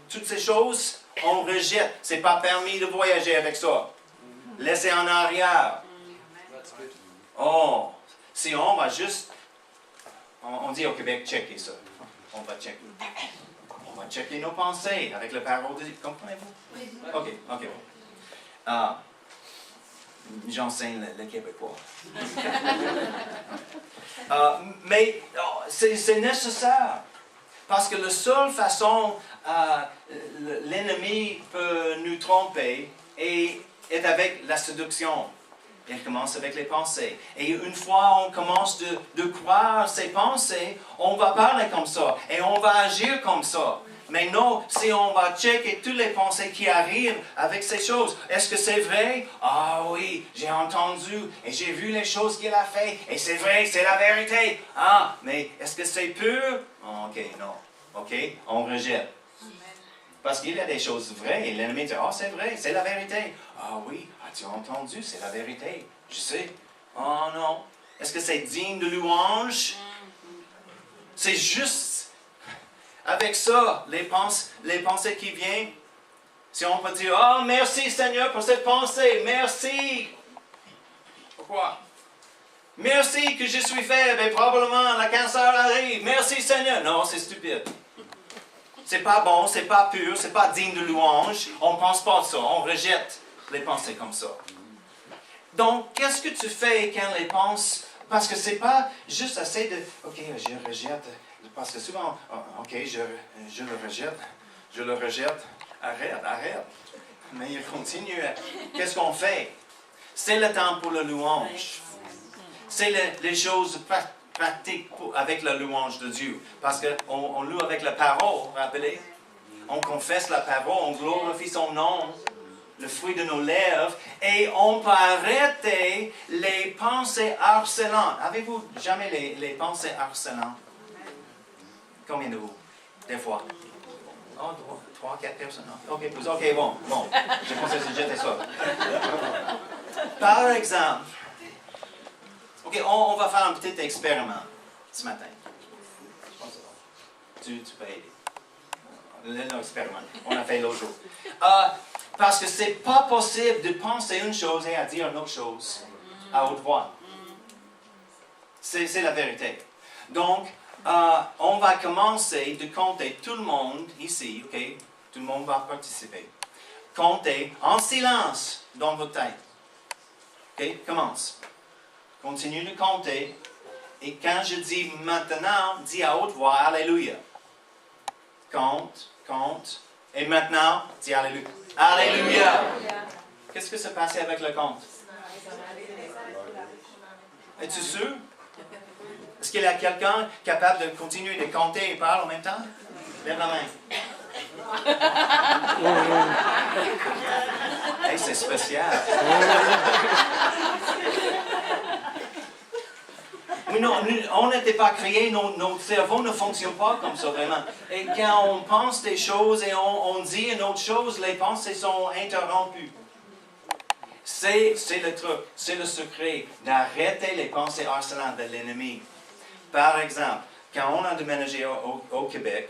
toutes ces choses, on rejette. C'est pas permis de voyager avec ça. Laissez en arrière. Oh, si on va juste, on dit au Québec, checker ça. On va checker. On va checker nos pensées avec le parole de Dieu. Comprenez-vous? OK. J'enseigne le québécois. Mais c'est nécessaire. Parce que la seule façon l'ennemi peut nous tromper est avec la séduction. Il commence avec les pensées. Et une fois on commence de croire ces pensées, on va parler comme ça et on va agir comme ça. Mais non, si on va checker toutes les pensées qui arrivent avec ces choses, est-ce que c'est vrai? Ah oui, j'ai entendu et j'ai vu les choses qu'il a fait et c'est vrai, c'est la vérité. Ah, mais est-ce que c'est pur? Ok, non. Ok, on rejette. Parce qu'il y a des choses vraies et l'ennemi dit, ah c'est vrai, c'est la vérité. Ah oui, as-tu entendu, c'est la vérité. Je sais. Oh non. Est-ce que c'est digne de louange? C'est juste. Avec ça, les pensées qui viennent, si on peut dire, oh merci Seigneur pour cette pensée, merci. Pourquoi? Merci que je suis faible et probablement le cancer arrive. Merci Seigneur. Non, c'est stupide. C'est pas bon, c'est pas pur, c'est pas digne de louange. On ne pense pas ça, on rejette les pensées comme ça. Donc, qu'est-ce que tu fais quand les pensées... Parce que c'est pas juste assez de, ok, je rejette... Parce que souvent, ok, je le rejette, arrête. Mais il continue. Qu'est-ce qu'on fait? C'est le temps pour la louange. C'est les choses pratiques avec la louange de Dieu. Parce qu'on loue avec la parole, rappelez? On confesse la parole, on glorifie son nom, le fruit de nos lèvres, et on peut arrêter les pensées harcelantes. Avez-vous jamais les pensées harcelantes? Combien de vous? Des fois? Oh, 3, 4 personnes. Ok, bon. Je pensais que j'étais ça. Par exemple, ok, on va faire un petit expériment ce matin. Tu peux aider. L'expériment. On a fait l'autre jour. Parce que c'est pas possible de penser une chose et à dire une autre chose à haute voix. C'est la vérité. Donc, on va commencer de compter tout le monde ici, ok? Tout le monde va participer. Comptez en silence dans votre tête. Ok? Commence. Continue de compter. Et quand je dis maintenant, dis à haute voix Alléluia. Compte. Et maintenant, dis Alléluia. Alléluia. Qu'est-ce que s'est passé avec le compte? Es-tu sûr? Est-ce qu'il y a quelqu'un capable de continuer de compter et parler en même temps? Lève la main. Hey, c'est spécial. Mais non, on n'était pas créés, nos cerveaux ne fonctionnent pas comme ça vraiment. Et quand on pense des choses et on dit une autre chose, les pensées sont interrompues. C'est le truc, c'est le secret d'arrêter les pensées harcelantes de l'ennemi. Par exemple, quand on a déménagé au Québec,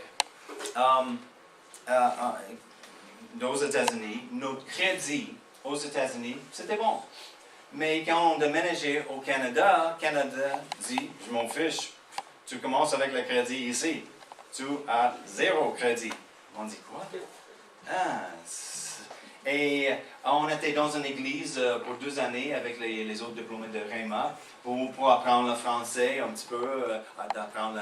aux États-Unis, notre crédit aux États-Unis, c'était bon. Mais quand on déménageait au Canada dit, je m'en fiche, tu commences avec le crédit ici, tu as 0 crédit. On dit quoi? Et on était dans une église pour 2 années avec les autres diplômés de Réma pour apprendre le français un petit peu, d'apprendre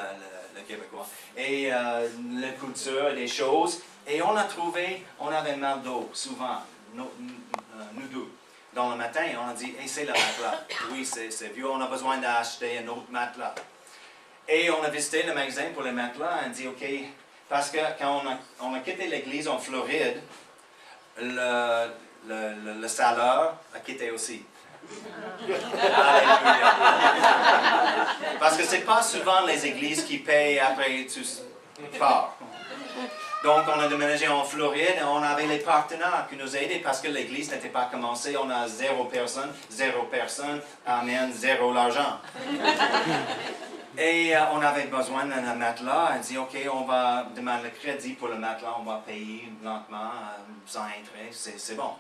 le québécois. Et la culture, les choses. Et on a trouvé, on avait mal d'eau souvent, nous deux. Dans le matin, on a dit, hey, c'est le matelas. Oui, c'est vieux, on a besoin d'acheter un autre matelas. Et on a visité le magasin pour les matelas, on a dit, OK, parce que quand on a quitté l'église en Floride, le salaire a quitté aussi. Alléluia. Parce que c'est pas souvent les églises qui payent après tu pars. Donc on a déménagé en Floride et on avait les partenaires qui nous aidaient parce que l'église n'était pas commencée. On a 0 personne, amen, 0 l'argent. Et on avait besoin d'un matelas. On dit, OK, on va demander le crédit pour le matelas, on va payer lentement, sans intérêt, c'est bon.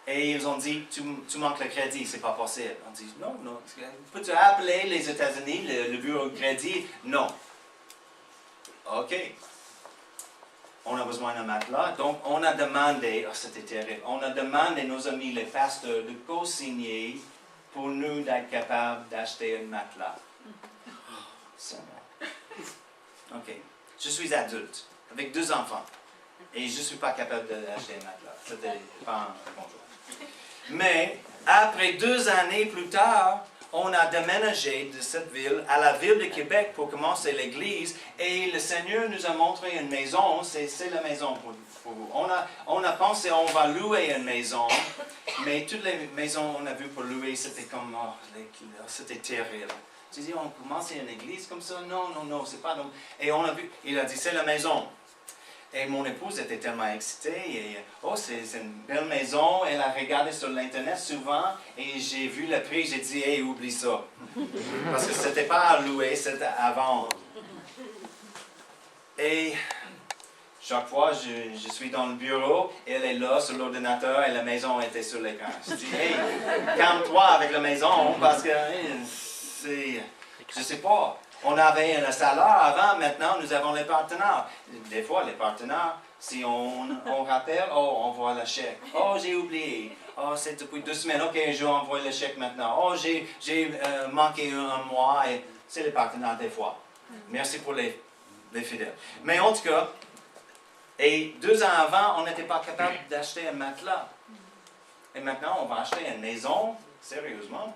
Et ils ont dit, tu manques le crédit, c'est pas possible. On dit, non. Peux-tu appeler les États-Unis, le bureau de crédit? Non. OK. On a besoin d'un matelas. Donc, on a demandé, c'était terrible, on a demandé à nos amis, les pasteurs, de co-signer pour nous d'être capables d'acheter un matelas. OK. Je suis adulte, avec 2 enfants. Et je ne suis pas capable d'acheter un matelas. C'était pas un bon jour. Mais, après 2 années plus tard, on a déménagé de cette ville à la ville de Québec pour commencer l'église. Et le Seigneur nous a montré une maison. C'est la maison pour vous. On a pensé on va louer une maison. Mais toutes les maisons qu'on a vues pour louer, c'était comme, c'était terrible. J'ai dit, on commence une église comme ça? Non, c'est pas... Non. Et on a vu, il a dit, c'est la maison. Et mon épouse était tellement excitée. Et, c'est une belle maison. Elle a regardé sur l'Internet souvent. Et j'ai vu le prix. J'ai dit, hey, oublie ça. Parce que c'était pas à louer, c'était à vendre. Et chaque fois, je suis dans le bureau. Elle est là sur l'ordinateur et la maison était sur l'écran. Je dis, hey, calme-toi avec la maison parce que je sais pas. On avait un salaire avant, maintenant nous avons les partenaires. Des fois, les partenaires, si on rappelle, on voit le chèque. J'ai oublié. C'est depuis 2 semaines. Ok, je vais envoyer le chèque maintenant. J'ai manqué un mois. Et c'est les partenaires des fois. Merci pour les fidèles. Mais en tout cas, et 2 ans avant, on n'était pas capable d'acheter un matelas. Et maintenant, on va acheter une maison. Sérieusement,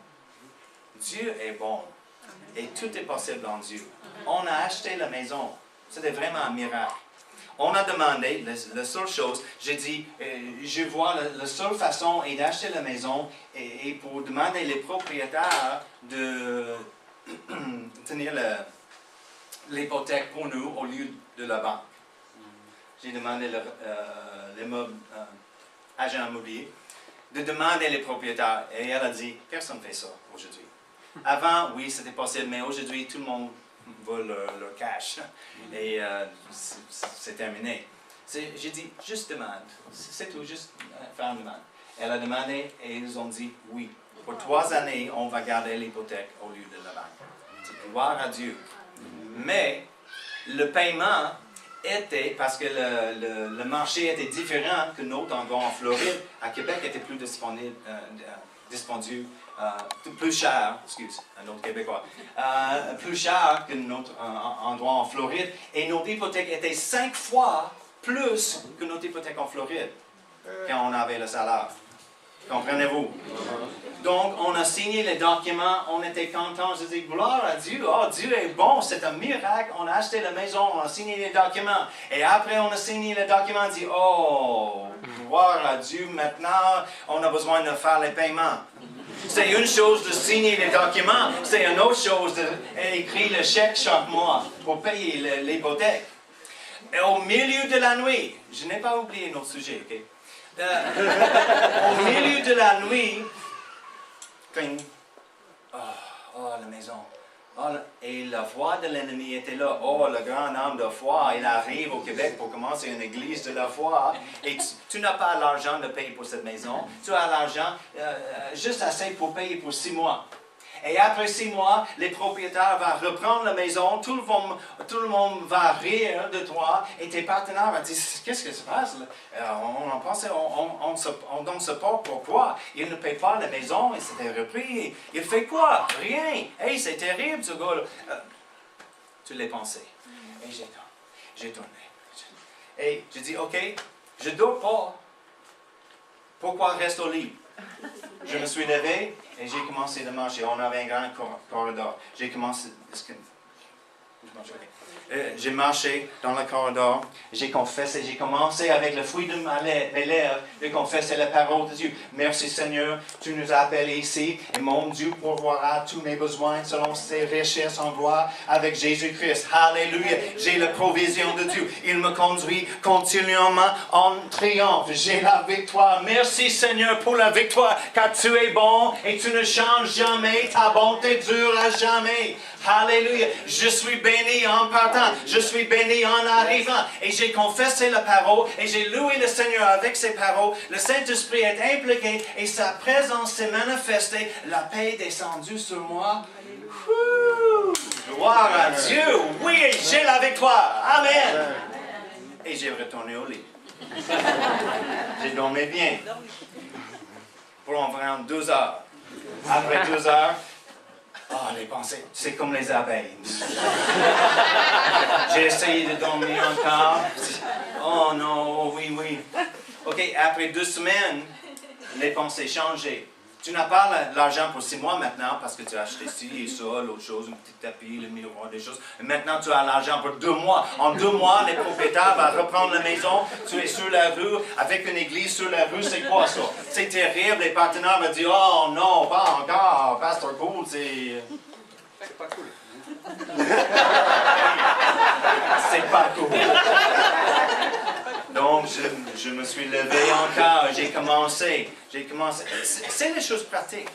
Dieu est bon. Et tout est possible en Dieu. On a acheté la maison. C'était vraiment un miracle. On a demandé, la seule chose, j'ai dit, je vois la seule façon est d'acheter la maison et pour demander les propriétaires de tenir l'hypothèque pour nous au lieu de la banque. J'ai demandé l'agent immobilier de demander les propriétaires et elle a dit, personne ne fait ça aujourd'hui. Avant, oui, c'était possible, mais aujourd'hui, tout le monde veut leur cash. Et c'est terminé. J'ai dit, juste demande. C'est tout, juste faire une demande. Elle a demandé et ils ont dit oui. Pour 3 années, on va garder l'hypothèque au lieu de la banque. C'est gloire à Dieu. Mais le paiement était, parce que le marché était différent que notre endroit en Floride, à Québec était plus dispendieux. Plus cher, un autre Québécois, plus cher que notre endroit en Floride. Et notre hypothèque était 5 fois plus que notre hypothèque en Floride quand on avait le salaire. Comprenez-vous? Donc, on a signé les documents, on était contents. Je dis, gloire à Dieu, Dieu est bon, c'est un miracle. On a acheté la maison, on a signé les documents. Et après, on a signé les documents, on dit, gloire à Dieu, maintenant, on a besoin de faire les paiements. C'est une chose de signer les documents, c'est une autre chose d'écrire le chèque chaque mois pour payer l'hypothèque. Et au milieu de la nuit, je n'ai pas oublié notre sujet, ok? Au milieu de la nuit, la maison. Et la voix de l'ennemi était là. Le grand homme de foi, il arrive au Québec pour commencer une église de la foi. Et tu n'as pas l'argent de payer pour cette maison. Tu as l'argent juste assez pour payer pour 6 mois. Et après 6 mois, les propriétaires vont reprendre la maison, tout le monde va rire de toi, et tes partenaires vont dire, qu'est-ce qui se passe? On pensait, on donne ce pas, pourquoi? Il ne paye pas la maison, et c'était repris. Il fait quoi? Rien. Hey, c'est terrible ce gars-là. Tu l'as pensé. Et j'ai tourné. Et j'ai dit, ok, je ne dors pas. Pourquoi reste au lit? Je me suis levé et j'ai commencé à marcher. On avait un grand corridor. J'ai commencé... J'ai marché dans le corridor, j'ai confessé, j'ai commencé avec le fruit de mes lèvres de confesser la parole de Dieu. Merci Seigneur, tu nous as appelés ici et mon Dieu pourvoira tous mes besoins selon ses richesses en gloire avec Jésus-Christ. Alléluia, j'ai la provision de Dieu. Il me conduit continuellement en triomphe. J'ai la victoire. Merci Seigneur pour la victoire car tu es bon et tu ne changes jamais. Ta bonté dure à jamais. Alléluia. Je suis béni en partant. Je suis béni en arrivant. Et j'ai confessé la parole et j'ai loué le Seigneur avec ces paroles. Le Saint-Esprit est impliqué et sa présence s'est manifestée. La paix est descendue sur moi. Gloire à Dieu. Oui, j'ai la victoire. Amen. Et j'ai retourné au lit. J'ai dormi bien. Pour environ 2 heures. Après 2 heures, Ah, les pensées, c'est comme les abeilles. J'ai essayé de dormir encore. Oh non, oh oui. OK, après 2 semaines, les pensées changent. Tu n'as pas l'argent pour 6 mois maintenant parce que tu as acheté ci et ça, l'autre chose, un petit tapis, le miroir, des choses. Et maintenant, tu as l'argent pour 2 mois. En 2 mois, les propriétaires vont reprendre la maison. Tu es sur la rue, avec une église sur la rue. C'est quoi ça? C'est terrible. Les partenaires vont dire, oh non, pas encore. Pasteur Cool, c'est... C'est pas cool. C'est pas cool. Donc, je me suis levé encore, j'ai commencé. C'est les choses pratiques.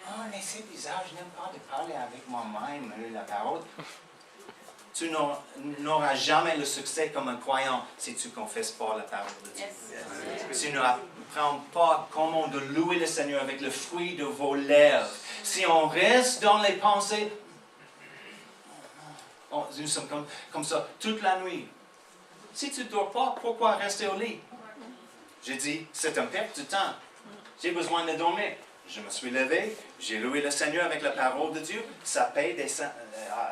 Oh, mais c'est bizarre, je n'aime pas de parler avec moi-même, la parole. Tu n'auras jamais le succès comme un croyant si tu ne confesses pas la parole de Dieu. Si tu n'apprends pas comment de louer le Seigneur avec le fruit de vos lèvres. Si on reste dans les pensées, nous sommes comme ça toute la nuit. Si tu ne dors pas, pourquoi rester au lit? J'ai dit, c'est un perte de temps. J'ai besoin de dormir. Je me suis levé, j'ai loué le Seigneur avec la parole de Dieu. Sa paix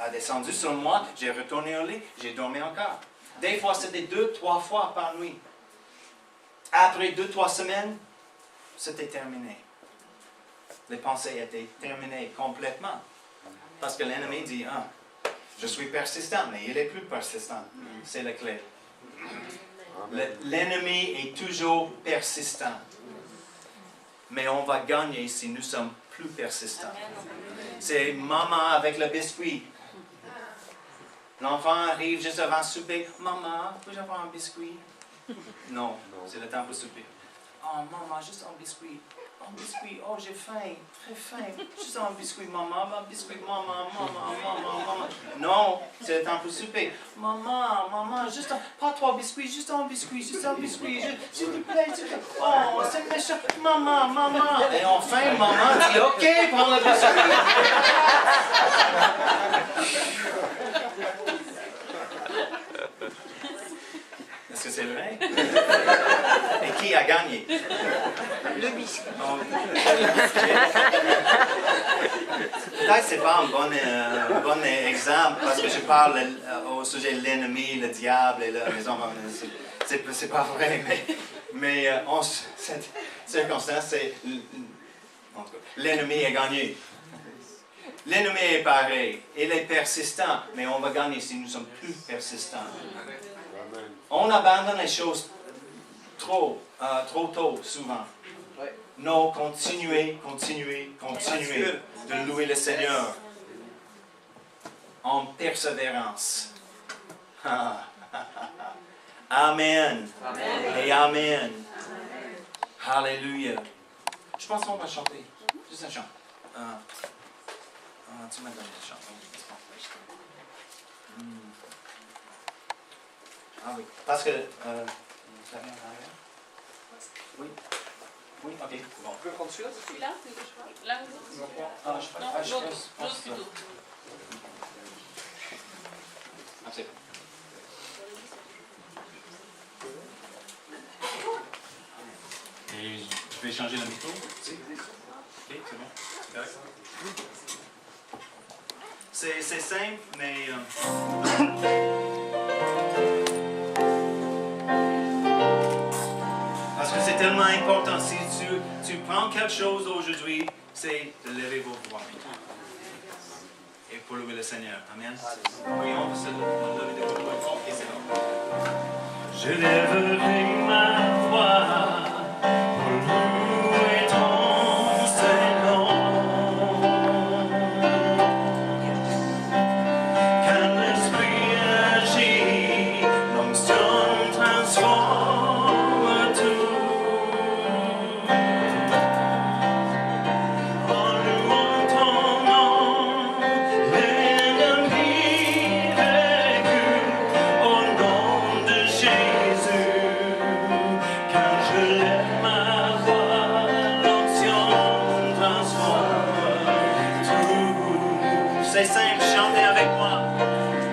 a descendu sur moi. J'ai retourné au lit, j'ai dormi encore. Des fois, c'était 2-3 fois par nuit. Après 2-3 semaines, c'était terminé. Les pensées étaient terminées complètement. Parce que l'ennemi dit, je suis persistant, mais il est plus persistant. C'est la clé. L'ennemi est toujours persistant. Mais on va gagner si nous sommes plus persistants. C'est maman avec le biscuit. L'enfant arrive juste avant le souper. Maman, peux-je avoir un biscuit? Non, c'est le temps pour souper. Oh, maman, juste un biscuit. Un biscuit. Oh, j'ai faim, très faim. Juste un biscuit, maman, un biscuit, maman. Non, c'est le temps pour souper. Maman, juste pas 3 biscuits, juste un biscuit. S'il te plaît. Oh, c'est méchant. Maman. Et enfin, maman dit, OK, prends le biscuit. Est-ce que c'est vrai? Et qui a gagné? Le biscuit. Peut-être que ce n'est pas un bon exemple parce que je parle au sujet de l'ennemi, le diable et les hommes. C'est pas vrai, mais en cette circonstance, l'ennemi a gagné. L'ennemi est pareil, il est persistant, mais on va gagner si nous sommes plus persistants. On abandonne les choses trop tôt, souvent. Non, continuez de louer le Seigneur en persévérance. Amen. Et Amen. Alléluia. Je pense qu'on va chanter. Juste un chant. Tu m'as donné le chant. Ah oui, parce que... Oui, ok, bon. On peut prendre celui-là? Celui-là, c'est le choix. Là, vous Je pense plutôt. Ah, c'est bon. Et je vais changer le micro. Ok, c'est bon. C'est simple, mais... Parce que c'est tellement important. Si tu prends quelque chose aujourd'hui, c'est de lever vos voix. Et pour louer le Seigneur. Amen. Oui, on va se lever des voix. Ok, c'est bon. Je lèverai ma voix pour louer ton Saint-Nom. Quand l'Esprit agit, l'onction transforme tout. En louant ton nom, l'ennemi recule au nom de Jésus. Quand je lève ma voix, l'onction transforme tout. C'est simple, chantez avec moi.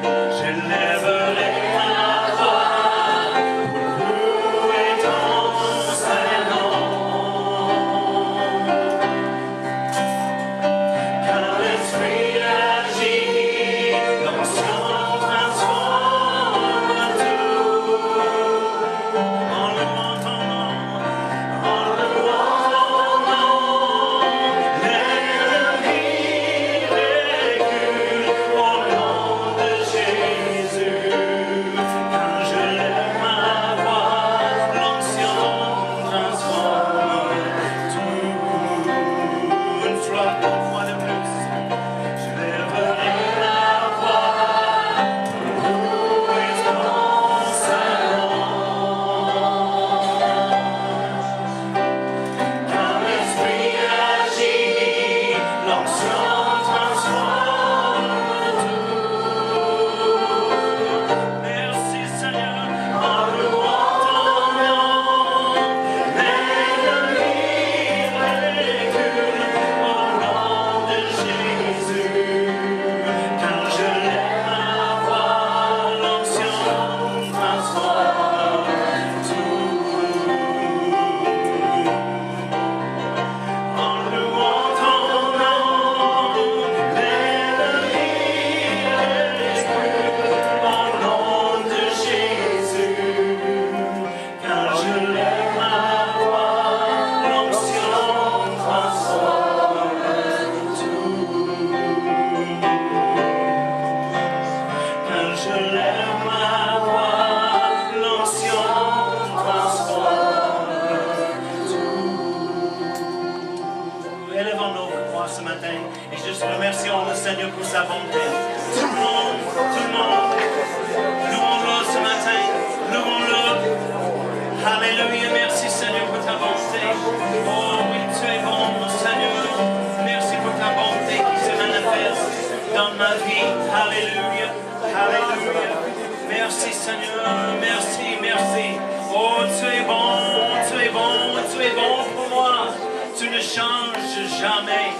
Je lèverai ma voix pour louer ton Saint-Nom. Quand l'Esprit matin. Et juste remercions le Seigneur pour sa bonté. Tout le monde, louons-le ce matin, louons-le. Alléluia, merci Seigneur pour ta bonté. Oh oui, tu es bon Seigneur. Merci pour ta bonté qui se manifeste dans ma vie. Alléluia, alléluia. Merci Seigneur, merci, merci. Oh, tu es bon, tu es bon, tu es bon pour moi. Tu ne changes jamais,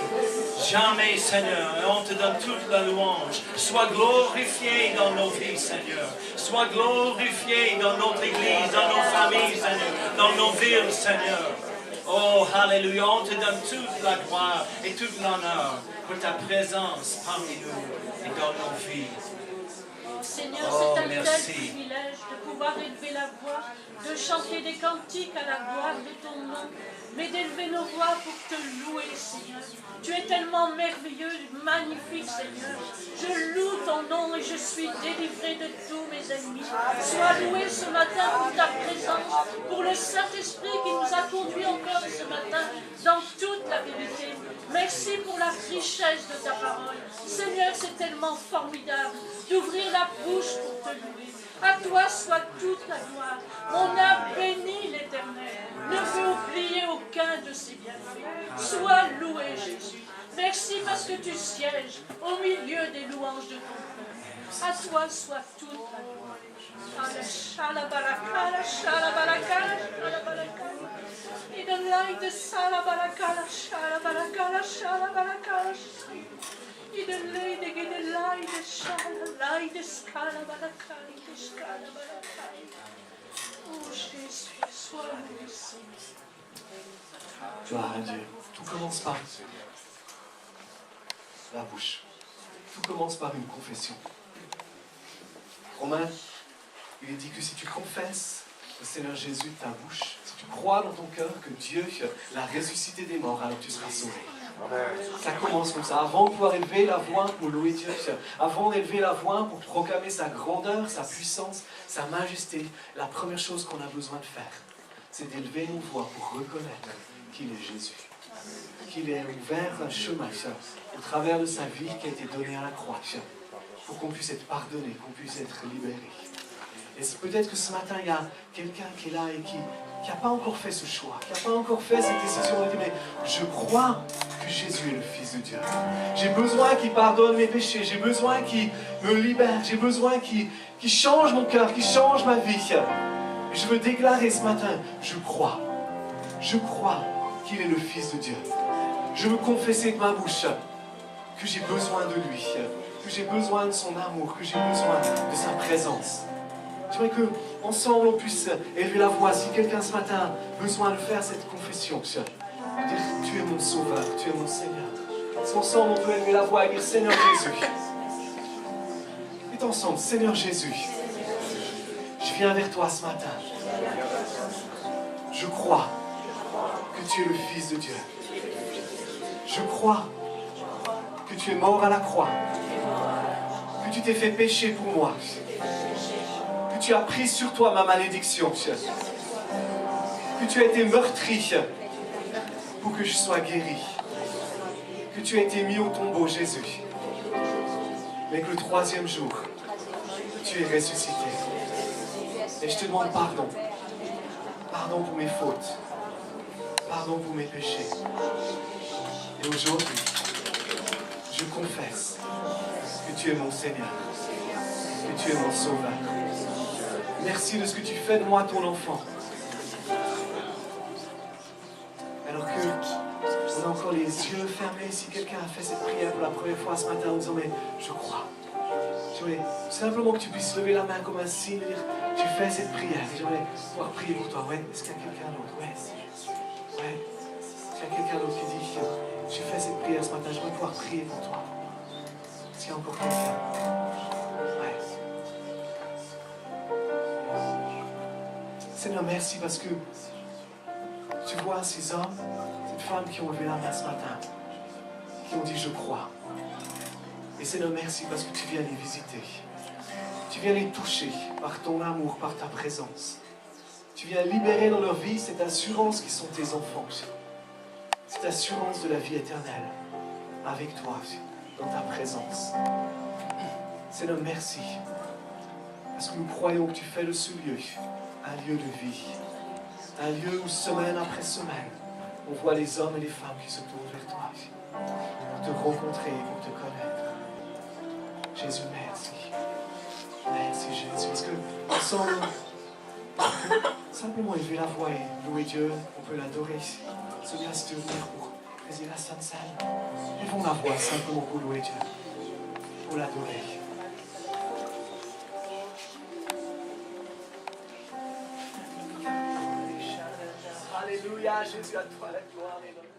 jamais Seigneur. Et on te donne toute la louange. Sois glorifié dans nos vies Seigneur. Sois glorifié dans notre église, dans nos familles Seigneur, dans nos villes Seigneur. Oh, alléluia, on te donne toute la gloire et tout l'honneur pour ta présence parmi nous et dans nos vies. Seigneur, Oh, c'est un merci. tel privilège de pouvoir élever la voix, de chanter des cantiques à la gloire de ton nom, mais d'élever nos voix pour te louer, Seigneur. Tu es tellement merveilleux, magnifique, Seigneur. Je loue ton nom et je suis délivré de tous mes ennemis. Sois loué ce matin pour ta présence, pour le Saint-Esprit qui nous a conduits encore ce matin dans toute la vérité. Merci pour la richesse de ta parole. Seigneur, c'est tellement formidable d'ouvrir la bouche pour te louer. À toi soit toute la gloire. Mon âme bénit l'Éternel. Ne veut oublier aucun de ses bienfaits. Sois loué, Jésus. Merci parce que tu sièges au milieu des louanges de ton peuple. À toi soit toute la gloire. Shalabarakala, shalabarakala, shalabarakala. In the light of shalabarakala, shalabarakala, shalabarakala. In the light of shalabarakala, shalabarakala. Oh Jésus, sois loué, Seigneur. Gloire à Dieu. Tout commence par la bouche. Tout commence par une confession. Romain, il est dit que si tu confesses le Seigneur Jésus de ta bouche, si tu crois dans ton cœur que Dieu l'a ressuscité des morts, alors tu seras sauvé. Ça commence comme ça. Avant de pouvoir élever la voix pour louer Dieu, avant d'élever la voix pour proclamer sa grandeur, sa puissance, sa majesté, la première chose qu'on a besoin de faire, c'est d'élever nos voix pour reconnaître qu'il est Jésus. Qu'il est ouvert un chemin au travers de sa vie qui a été donnée à la croix, pour qu'on puisse être pardonné, qu'on puisse être libéré. Et peut-être que ce matin, il y a quelqu'un qui est là et qui n'a pas encore fait ce choix, qui n'a pas encore fait cette décision. Il dit, mais je crois que Jésus est le Fils de Dieu. J'ai besoin qu'il pardonne mes péchés, j'ai besoin qu'il me libère, j'ai besoin qu'il change mon cœur, qu'il change ma vie. Et je veux déclarer ce matin, je crois qu'il est le Fils de Dieu. Je veux confesser de ma bouche que j'ai besoin de lui, que j'ai besoin de son amour, que j'ai besoin de sa présence. J'aimerais qu'ensemble on puisse élever la voix. Si quelqu'un ce matin a besoin de faire cette confession, dire tu es mon sauveur, tu es mon Seigneur. Si ensemble on peut élever la voix et dire Seigneur Jésus. Et ensemble, Seigneur Jésus, je viens vers toi ce matin. Je crois que tu es le Fils de Dieu. Je crois que tu es mort à la croix, que tu t'es fait pécher pour moi, que tu as pris sur toi ma malédiction, que tu as été meurtri pour que je sois guéri, que tu as été mis au tombeau, Jésus, mais que le troisième jour, tu es ressuscité. Et je te demande pardon. Pardon pour mes fautes. Pardon pour mes péchés. Et aujourd'hui, je confesse que tu es mon Seigneur, que tu es mon Sauveur. Merci de ce que tu fais de moi, ton enfant. Alors que on a encore les yeux fermés, si quelqu'un a fait cette prière pour la première fois ce matin en disant mais je crois. J'aimerais simplement que tu puisses lever la main comme un signe et dire tu fais cette prière. J'aimerais pouvoir prier pour toi. Ouais, est-ce qu'il y a quelqu'un d'autre? Ouais. Est-ce qu'il y a quelqu'un d'autre qui dit tu fais cette prière ce matin, j'aimerais pouvoir prier pour toi. Est-ce qu'il y a encore quelqu'un? Ouais. Seigneur, merci parce que tu vois ces hommes, ces femmes qui ont levé la main ce matin, qui ont dit je crois. Et Seigneur, merci parce que tu viens les visiter. Tu viens les toucher par ton amour, par ta présence. Tu viens libérer dans leur vie cette assurance qui sont tes enfants. Cette assurance de la vie éternelle. avec toi, dans ta présence. Seigneur, merci. Parce que nous croyons que tu fais de ce lieu un lieu de vie. Un lieu où semaine après semaine, on voit les hommes et les femmes qui se tournent vers toi. Pour te rencontrer, pour te connaître. Jésus, merci. Merci Jésus. Est-ce que ensemble, simplement élever la voix et louer Dieu, on peut l'adorer. Se bien se tenir pour présider la Sainte Salle. Élevons la voix simplement pour louer Dieu, pour l'adorer. Alléluia, Jésus, à toi la gloire et l'honneur.